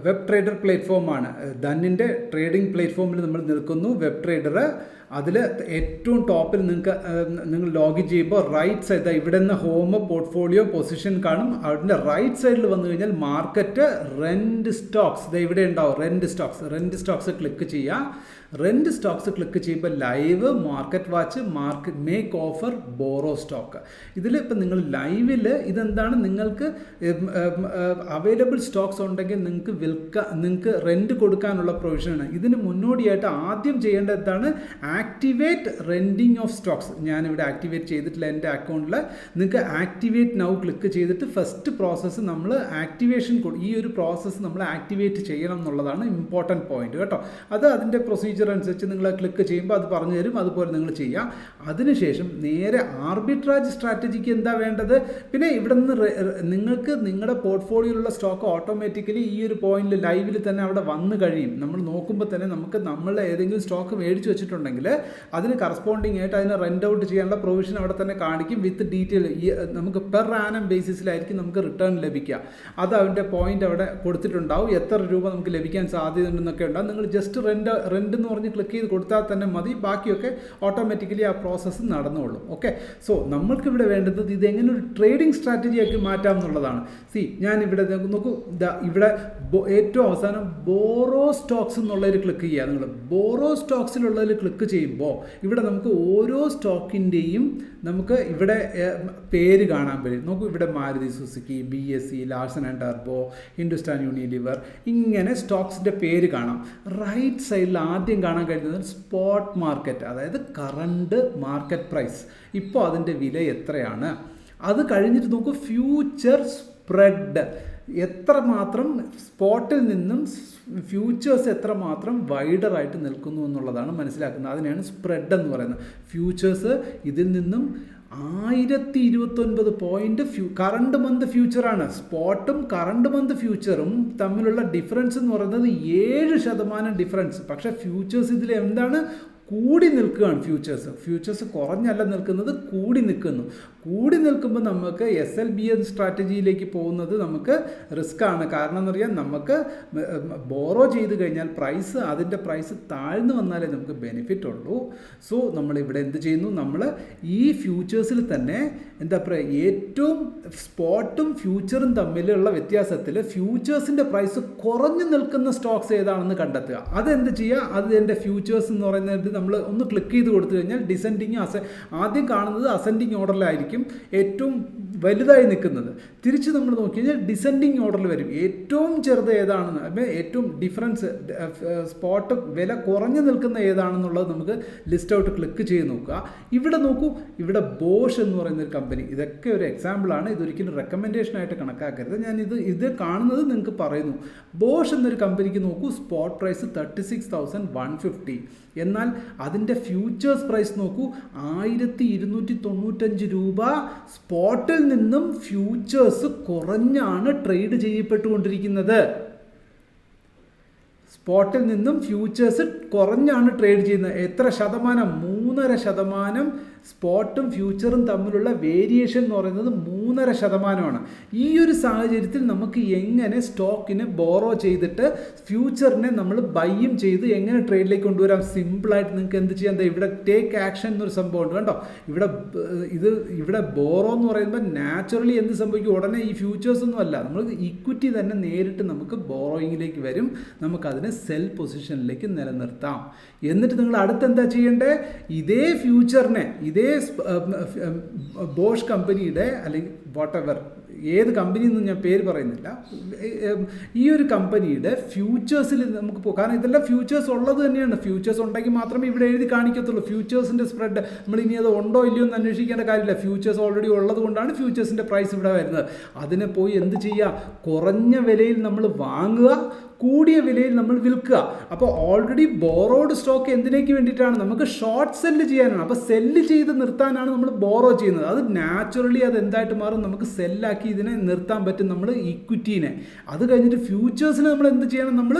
വെബ് ട്രേഡർ പ്ലാറ്റ്ഫോമാണ്. ധന്നിൻ്റെ ട്രേഡിംഗ് പ്ലാറ്റ്ഫോമിൽ നമ്മൾ നിൽക്കുന്നു. വെബ് ട്രേഡർ അതിൽ ഏറ്റവും ടോപ്പിൽ നിങ്ങൾ ലോഗിൻ ചെയ്യുമ്പോൾ റൈറ്റ് സൈഡ് ഇവിടെ നിന്ന് ഹോം, പോർട്ട്ഫോളിയോ, പൊസിഷൻ കാണും. അതിൻ്റെ റൈറ്റ് സൈഡിൽ വന്നു കഴിഞ്ഞാൽ മാർക്കറ്റ്, റെൻറ്റ് സ്റ്റോക്സ്, ഇവിടെ ഉണ്ടാവും റെൻറ്റ് സ്റ്റോക്സ് ക്ലിക്ക് ചെയ്യുക. റെൻറ്റ് സ്റ്റോക്സ് ക്ലിക്ക് ചെയ്യുമ്പോൾ live, market watch, make offer, borrow stock. ഇതിൽ ഇപ്പം നിങ്ങൾ ലൈവിൽ ഇതെന്താണ്, നിങ്ങൾക്ക് അവൈലബിൾ സ്റ്റോക്സ് ഉണ്ടെങ്കിൽ നിങ്ങൾക്ക് റെൻറ്റ് കൊടുക്കാനുള്ള പ്രൊവിഷനാണ്. ഇതിന് മുന്നോടിയായിട്ട് ആദ്യം ചെയ്യേണ്ടത് എന്താണ്, ആക്ടിവേറ്റ് റെൻറ്റിങ് ഓഫ് സ്റ്റോക്സ്. ഞാനിവിടെ ആക്ടിവേറ്റ് ചെയ്തിട്ടില്ല എൻ്റെ അക്കൗണ്ടിൽ. നിങ്ങൾക്ക് ആക്ടിവേറ്റ് നൗ ക്ലിക്ക് ചെയ്തിട്ട് ഫസ്റ്റ് പ്രോസസ്സ് നമ്മൾ ആക്ടിവേഷൻ, ഈ ഒരു പ്രോസസ്സ് നമ്മൾ ആക്ടിവേറ്റ് ചെയ്യണം എന്നുള്ളതാണ് ഇമ്പോർട്ടൻറ്റ് പോയിന്റ് കേട്ടോ. അത് അതിൻ്റെ പ്രൊസീജിയർ അനുസരിച്ച് നിങ്ങൾ ക്ലിക്ക് ചെയ്യുമ്പോൾ അത് പറഞ്ഞു തരും, അതുപോലെ നിങ്ങൾ ചെയ്യാം. അതിനുശേഷം നേരെ ആർബിട്രാജ് സ്ട്രാറ്റജിക്ക് എന്താ വേണ്ടത്, പിന്നെ ഇവിടെ നിന്ന് നിങ്ങൾക്ക് നിങ്ങളുടെ പോർട്ട്ഫോളിയോയിലുള്ള സ്റ്റോക്ക് ഓട്ടോമാറ്റിക്കലി ഈ ഒരു പോയിന്റിൽ ലൈവിൽ തന്നെ അവിടെ വന്നു കഴിയും. നമ്മൾ നോക്കുമ്പോൾ തന്നെ നമ്മൾ ഏതെങ്കിലും സ്റ്റോക്ക് മേടിച്ച് വെച്ചിട്ടുണ്ടെങ്കിൽ അതിന് കറസ്പോണ്ടിങ് ആയിട്ട് അതിനെ റെൻ്റ് ഔട്ട് ചെയ്യാനുള്ള പ്രൊവിഷൻ അവിടെ തന്നെ കാണിക്കും. വിത്ത് ഡീറ്റെയിൽ നമുക്ക് പെർ ആനം ബേസിസിലായിരിക്കും നമുക്ക് റിട്ടേൺ ലഭിക്കുക. അത് അതിൻ്റെ പോയിന്റ് അവിടെ കൊടുത്തിട്ടുണ്ടാവും, എത്ര രൂപ നമുക്ക് ലഭിക്കാൻ സാധ്യതയുണ്ടെന്നൊക്കെ ഉണ്ടാവും. നിങ്ങൾ ജസ്റ്റ് റെൻ്റ് എന്ന് പറഞ്ഞ് ക്ലിക്ക് ചെയ്ത് കൊടുത്താൽ തന്നെ മതി, ബാക്കിയൊക്കെ ഓട്ടോമാറ്റിക്കലി ആ പ്രോസസ്സ് നടന്നുകൊള്ളും. ഓക്കെ, സോ നമ്മൾക്കിവിടെ വേണ്ടത് ഇതെങ്ങനെ ഒരു ട്രേഡിംഗ് സ്ട്രാറ്റജിയാക്കി മാറ്റാം എന്നുള്ളതാണ്. ഞാനിവിടെ നോക്കൂ, ഇവിടെ ഏറ്റവും അവസാനം ബോറോ സ്റ്റോക്സ് എന്നുള്ളതിൽ ക്ലിക്ക് ചെയ്യുക. നിങ്ങൾ ബോറോ സ്റ്റോക്സിലുള്ളതിൽ ക്ലിക്ക് ചെയ്യുമ്പോൾ ഇവിടെ നമുക്ക് ഓരോ സ്റ്റോക്കിൻ്റെയും നമുക്ക് ഇവിടെ പേര് കാണാൻ പറ്റും. നോക്കൂ, ഇവിടെ Maruti Suzuki, BSE, Larsen and turbo, Hindustan Unilever, ഇങ്ങനെ സ്റ്റോക്സിൻ്റെ പേര് കാണാം. റൈറ്റ് സൈഡിൽ ആദ്യം കാണാൻ കഴിയുന്നത് സ്പോട്ട് മാർക്കറ്റ്, അതായത് കറണ്ട് മാർക്കറ്റ് പ്രൈസ്, ഇപ്പോൾ അതിൻ്റെ വില എത്രയാണ്. അത് കഴിഞ്ഞിട്ട് നോക്കൂ, ഫ്യൂച്ചർ സ്പ്രെഡ്, എത്രമാത്രം സ്പോട്ടിൽ നിന്നും ഫ്യൂച്ചേഴ്സ് എത്രമാത്രം വൈഡറായിട്ട് നിൽക്കുന്നു എന്നുള്ളതാണ് മനസ്സിലാക്കുന്നത്. അതിനെയാണ് സ്പ്രെഡ് എന്ന് പറയുന്നത്. ഫ്യൂച്ചേഴ്സ് ഇതിൽ നിന്നും 1029 പോയിന്റ് കറണ്ട് മന്ത് ഫ്യൂച്ചറാണ്. സ്പോട്ടും കറണ്ട് മന്ത് ഫ്യൂച്ചറും തമ്മിലുള്ള ഡിഫറൻസ് എന്ന് പറയുന്നത് 7% ഡിഫറൻസ്. പക്ഷേ ഫ്യൂച്ചേഴ്സ് ഇതിൽ എന്താണ്, കൂടി നിൽക്കുകയാണ്. ഫ്യൂച്ചേഴ്സ് കുറഞ്ഞല്ല നിൽക്കുന്നത്, കൂടി നിൽക്കുന്നു. കൂടി നിൽക്കുമ്പോൾ നമുക്ക് SLBM സ്ട്രാറ്റജിയിലേക്ക് പോകുന്നത് നമുക്ക് റിസ്ക് ആണ്. കാരണം എന്നറിയാം, നമുക്ക് ബോറോ ചെയ്ത് കഴിഞ്ഞാൽ അതിൻ്റെ പ്രൈസ് താഴ്ന്നു വന്നാലേ നമുക്ക് ബെനിഫിറ്റ് ഉള്ളൂ. സോ നമ്മളിവിടെ എന്ത് ചെയ്യുന്നു, നമ്മൾ ഈ ഫ്യൂച്ചേഴ്സിൽ തന്നെ എന്താ പറയുക, ഏറ്റവും സ്പോട്ടും ഫ്യൂച്ചറും തമ്മിലുള്ള വ്യത്യാസത്തിൽ ഫ്യൂച്ചേഴ്സിൻ്റെ പ്രൈസ് കുറഞ്ഞു നിൽക്കുന്ന സ്റ്റോക്സ് ഏതാണെന്ന് കണ്ടെത്തുക. അതെന്ത് ചെയ്യുക, അതിൻ്റെ ഫ്യൂച്ചേഴ്സ് എന്ന് പറയുന്നത് നമ്മൾ ഒന്ന് ക്ലിക്ക് ചെയ്ത് കൊടുത്തു കഴിഞ്ഞാൽ ഡിസെൻഡിങ് ആദ്യം കാണുന്നത് അസെൻഡിങ് ഓർഡറിലായിരിക്കും ഏറ്റവും വലുതായി നിൽക്കുന്നത്. തിരിച്ച് നമ്മൾ നോക്കി കഴിഞ്ഞാൽ ഡിസെൻഡിങ് ഓർഡറിൽ വരും. ഏറ്റവും ചെറുത് ഏതാണെന്ന്, അല്ലെങ്കിൽ ഏറ്റവും ഡിഫറൻസ് സ്പോട്ട് വില കുറഞ്ഞു നിൽക്കുന്ന ഏതാണെന്നുള്ളത് നമുക്ക് ലിസ്റ്റ് ഔട്ട് ക്ലിക്ക് ചെയ്ത് നോക്കുക. ഇവിടെ നോക്കൂ, ഇവിടെ ബോഷ് എന്ന് പറയുന്നൊരു കമ്പനി, ഇതൊക്കെ ഒരു എക്സാമ്പിളാണ്, ഇതൊരിക്കലും റെക്കമെൻഡേഷനായിട്ട് കണക്കാക്കരുത്. ഞാൻ ഇത് കാണുന്നത് നിങ്ങൾക്ക് പറയുന്നു. ബോഷ് എന്നൊരു കമ്പനിക്ക് നോക്കൂ, സ്പോട്ട് പ്രൈസ് 36,150. എന്നാൽ അതിൻ്റെ ഫ്യൂച്ചേഴ്സ് പ്രൈസ് നോക്കൂ, 1295 രൂപ. സ്പോട്ടിൽ നിന്നും ഫ്യൂച്ചേഴ്സ് കുറഞ്ഞാണ് ട്രേഡ് ചെയ്യപ്പെട്ടുകൊണ്ടിരിക്കുന്നത്. സ്പോട്ടിൽ നിന്നും ഫ്യൂച്ചേഴ്സ് കുറഞ്ഞാണ് ട്രേഡ് ചെയ്യുന്നത്. എത്ര ശതമാനം? 3.5%. സ്പോട്ടും ഫ്യൂച്ചറും തമ്മിലുള്ള വേരിയേഷൻ എന്ന് പറയുന്നത് 3.5%. ഈ ഒരു സാഹചര്യത്തിൽ നമുക്ക് എങ്ങനെ സ്റ്റോക്കിനെ ബോറോ ചെയ്തിട്ട് ഫ്യൂച്ചറിനെ നമ്മൾ ബൈയും ചെയ്ത് എങ്ങനെ ട്രേഡിലേക്ക് കൊണ്ടുവരാം? സിമ്പിളായിട്ട് നിങ്ങൾക്ക് എന്ത് ചെയ്യാം, ഇവിടെ ടേക്ക് ആക്ഷൻ എന്നൊരു സംഭവമുണ്ട് കേട്ടോ. ഇവിടെ ബോറോ എന്ന് പറയുമ്പോൾ നാച്ചുറലി എന്ത് സംഭവിക്കും, ഉടനെ ഈ ഫ്യൂച്ചേഴ്സ് ഒന്നും അല്ല, നമ്മൾ ഇക്വിറ്റി തന്നെ നേരിട്ട് നമുക്ക് ബോറോയിങ്ങിലേക്ക് വരും. നമുക്കതിനെ സെൽ പൊസിഷനിലേക്ക് നിലനിർത്താം. എന്നിട്ട് നിങ്ങൾ അടുത്തെന്താ ചെയ്യേണ്ടത്, ഇതേ ഫ്യൂച്ചറിനെ, ഇതേ ബോഷ് കമ്പനിയുടെ അല്ലെങ്കിൽ വാട്ടെവർ ഏത് കമ്പനി എന്ന് ഞാൻ പേര് പറയുന്നില്ല, ഈ ഒരു കമ്പനിയുടെ ഫ്യൂച്ചേഴ്സിൽ നമുക്ക് പോകാം. കാരണം ഇതെല്ലാം ഫ്യൂച്ചേഴ്സ് ഉള്ളത് തന്നെയാണ്. ഫ്യൂച്ചേഴ്സ് ഉണ്ടെങ്കിൽ മാത്രമേ ഇവിടെ എഴുതി കാണിക്കത്തുള്ളൂ. ഫ്യൂച്ചേഴ്സിൻ്റെ സ്പ്രെഡ് നമ്മൾ ഇനി അത് ഉണ്ടോ ഇല്ലയോ എന്ന് അന്വേഷിക്കേണ്ട കാര്യമില്ല. ഫ്യൂച്ചേഴ്സ് ഓൾറെഡി ഉള്ളത് കൊണ്ടാണ് ഫ്യൂച്ചേഴ്സിൻ്റെ പ്രൈസ് ഇവിടെ വരുന്നത്. അതിനെ പോയി എന്ത് ചെയ്യുക, കുറഞ്ഞ വിലയിൽ നമ്മൾ വാങ്ങുക, കൂടിയ വിലയിൽ നമ്മൾ വിൽക്കുക. അപ്പോൾ ഓൾറെഡി ബോറോഡ് സ്റ്റോക്ക് എന്തിനേക്ക് വേണ്ടിയിട്ടാണ്, നമുക്ക് ഷോർട്ട് സെല്ല് ചെയ്യാനാണ്. അപ്പോൾ സെല്ല് ചെയ്ത് നിർത്താനാണ് നമ്മൾ ബോറോ ചെയ്യുന്നത്. അത് നാച്ചുറലി അത് എന്തായിട്ട് മാറും, നമുക്ക് സെല്ലാക്കി ഇതിനെ നിർത്താൻ പറ്റും, നമ്മൾ ഇക്വിറ്റീനെ. അത് കഴിഞ്ഞിട്ട് ഫ്യൂച്ചേഴ്സിന് നമ്മൾ എന്ത് ചെയ്യണം, നമ്മൾ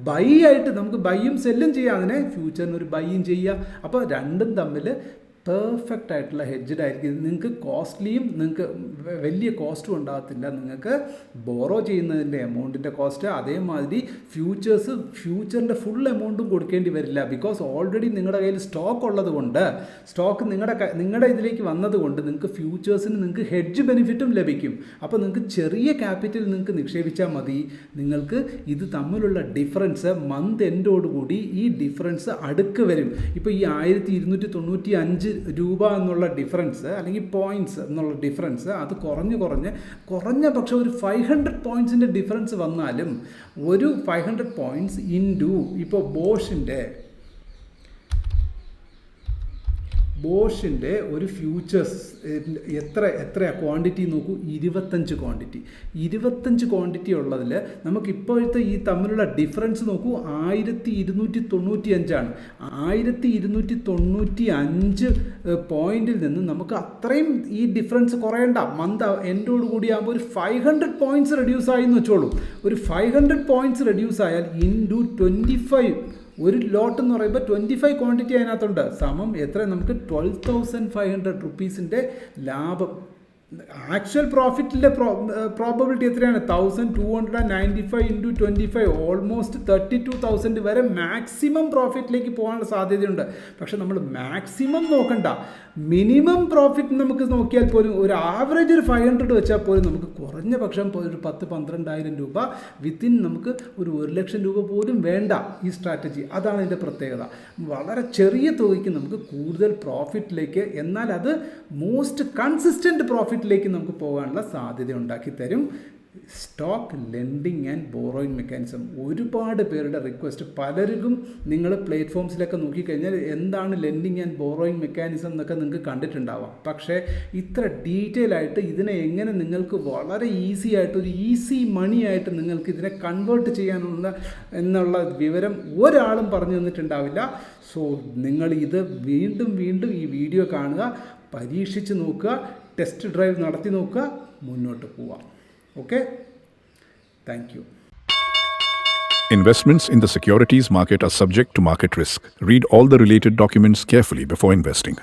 ബൈ ആയിട്ട് നമുക്ക് ബൈയും സെല്ലും ചെയ്യാം. അതിനെ ഫ്യൂച്ചറിന് ഒരു ബൈയും ചെയ്യുക. അപ്പോൾ രണ്ടും തമ്മിൽ പെർഫെക്റ്റ് ആയിട്ടുള്ള ഹെഡ്ജഡ് ആയിരിക്കും. നിങ്ങൾക്ക് കോസ്റ്റ്ലിയും, നിങ്ങൾക്ക് വലിയ കോസ്റ്റും ഉണ്ടാകത്തില്ല. നിങ്ങൾക്ക് ബോറോ ചെയ്യുന്നതിൻ്റെ എമൗണ്ടിൻ്റെ കോസ്റ്റ്, അതേമാതിരി ഫ്യൂച്ചറിൻ്റെ ഫുൾ എമൗണ്ടും കൊടുക്കേണ്ടി വരില്ല. ബിക്കോസ് ഓൾറെഡി നിങ്ങളുടെ കയ്യിൽ സ്റ്റോക്ക് ഉള്ളത് കൊണ്ട്, സ്റ്റോക്ക് നിങ്ങളുടെ ഇതിലേക്ക് വന്നതുകൊണ്ട് നിങ്ങൾക്ക് ഫ്യൂച്ചേഴ്സിന് നിങ്ങൾക്ക് ഹെഡ്ജ് ബെനിഫിറ്റും ലഭിക്കും. അപ്പോൾ നിങ്ങൾക്ക് ചെറിയ ക്യാപിറ്റൽ നിങ്ങൾക്ക് നിക്ഷേപിച്ചാൽ മതി. നിങ്ങൾക്ക് ഇത് തമ്മിലുള്ള ഡിഫറൻസ് മന്ത് എൻഡോടുകൂടി ഈ ഡിഫറൻസ് അടുക്ക് വരും. ഇപ്പോൾ ഈ 1295 രൂപ എന്നുള്ള ഡിഫറൻസ്, അല്ലെങ്കിൽ പോയിൻറ്റ്സ് എന്നുള്ള ഡിഫറൻസ്, അത് കുറഞ്ഞ പക്ഷേ ഒരു 500 പോയിൻറ്റ്സിൻ്റെ ഡിഫറൻസ് വന്നാലും, ഒരു 500 പോയിൻറ്റ്സ് ഇൻറ്റു ഇപ്പോൾ ബോഷിൻ്റെ ഒരു ഫ്യൂച്ചേഴ്സ് എത്ര ക്വാണ്ടിറ്റി നോക്കൂ, 25 ക്വാണ്ടിറ്റി. 25 ക്വാണ്ടിറ്റി ഉള്ളതിൽ നമുക്ക് ഇപ്പോഴത്തെ ഈ തമ്മിലുള്ള ഡിഫറൻസ് നോക്കൂ, 1295 ആണ്. 1295 പോയിന്റിൽ നിന്ന് നമുക്ക് അത്രയും ഈ ഡിഫറൻസ് കുറയേണ്ട. മന്ത് എൻഡോട് കൂടിയാകുമ്പോൾ ഒരു 500 പോയിൻറ്റ്സ് റെഡ്യൂസ് ആയി എന്ന് വെച്ചോളൂ. ഒരു 500 പോയിൻറ്റ്സ് റെഡ്യൂസ് ആയാൽ ഇൻറ്റു 25, ഒരു ലോട്ട് എന്ന് പറയുമ്പോൾ 25 ക്വാണ്ടിറ്റി അതിനകത്തുണ്ട്, സമം എത്ര, നമുക്ക് 12,500 റുപ്പീസിൻ്റെ ലാഭം. ആക്ച്വൽ പ്രോഫിറ്റിൻ്റെ പ്രോബബിലിറ്റി എത്രയാണ്, 1295 ഇൻറ്റു 25, ഓൾമോസ്റ്റ് 32,000 വരെ മാക്സിമം പ്രോഫിറ്റിലേക്ക് പോകാനുള്ള സാധ്യതയുണ്ട്. പക്ഷെ നമ്മൾ മാക്സിമം നോക്കണ്ട, മിനിമം പ്രോഫിറ്റ് നമുക്ക് നോക്കിയാൽ പോലും ഒരു ആവറേജ് ഒരു 500 വെച്ചാൽ പോലും നമുക്ക് കുറഞ്ഞ പക്ഷം ഒരു 10,000-12,000 രൂപ വിത്തിൻ നമുക്ക് ഒരു 1,00,000 രൂപ പോലും വേണ്ട ഈ സ്ട്രാറ്റജി. അതാണ് ഇതിൻ്റെ പ്രത്യേകത. വളരെ ചെറിയ തുകയ്ക്ക് നമുക്ക് കൂടുതൽ പ്രോഫിറ്റിലേക്ക്, എന്നാൽ അത് മോസ്റ്റ് കൺസിസ്റ്റൻറ്റ് പ്രോഫിറ്റിലേക്ക് നമുക്ക് പോകാനുള്ള സാധ്യത ഉണ്ടാക്കി തരും stock lending and borrowing mechanism. ഒരുപാട് പേരുടെ റിക്വസ്റ്റ്, പലർക്കും നിങ്ങൾ പ്ലാറ്റ്ഫോംസിലൊക്കെ നോക്കിക്കഴിഞ്ഞാൽ എന്താണ് ലെൻഡിങ് ആൻഡ് ബോറോയിങ് മെക്കാനിസം എന്നൊക്കെ നിങ്ങൾക്ക് കണ്ടിട്ടുണ്ടാവാം. പക്ഷേ ഇത്ര ഡീറ്റെയിൽ ആയിട്ട് ഇതിനെ എങ്ങനെ നിങ്ങൾക്ക് വളരെ ഈസി ആയിട്ട്, ഒരു ഈസി മണി ആയിട്ട് നിങ്ങൾക്ക് ഇതിനെ കൺവേർട്ട് ചെയ്യാനുള്ള എന്നുള്ള വിവരം ഒരാളും പറഞ്ഞു തന്നിട്ടുണ്ടാവില്ല. സോ നിങ്ങൾ ഇത് വീണ്ടും ഈ വീഡിയോ കാണുക, പരീക്ഷിച്ച് നോക്കുക, ടെസ്റ്റ് ഡ്രൈവ് നടത്തി നോക്കുക, മുന്നോട്ട് പോവാം. Okay? Thank you. Investments in the securities market are subject to market risk. Read all the related documents carefully before investing.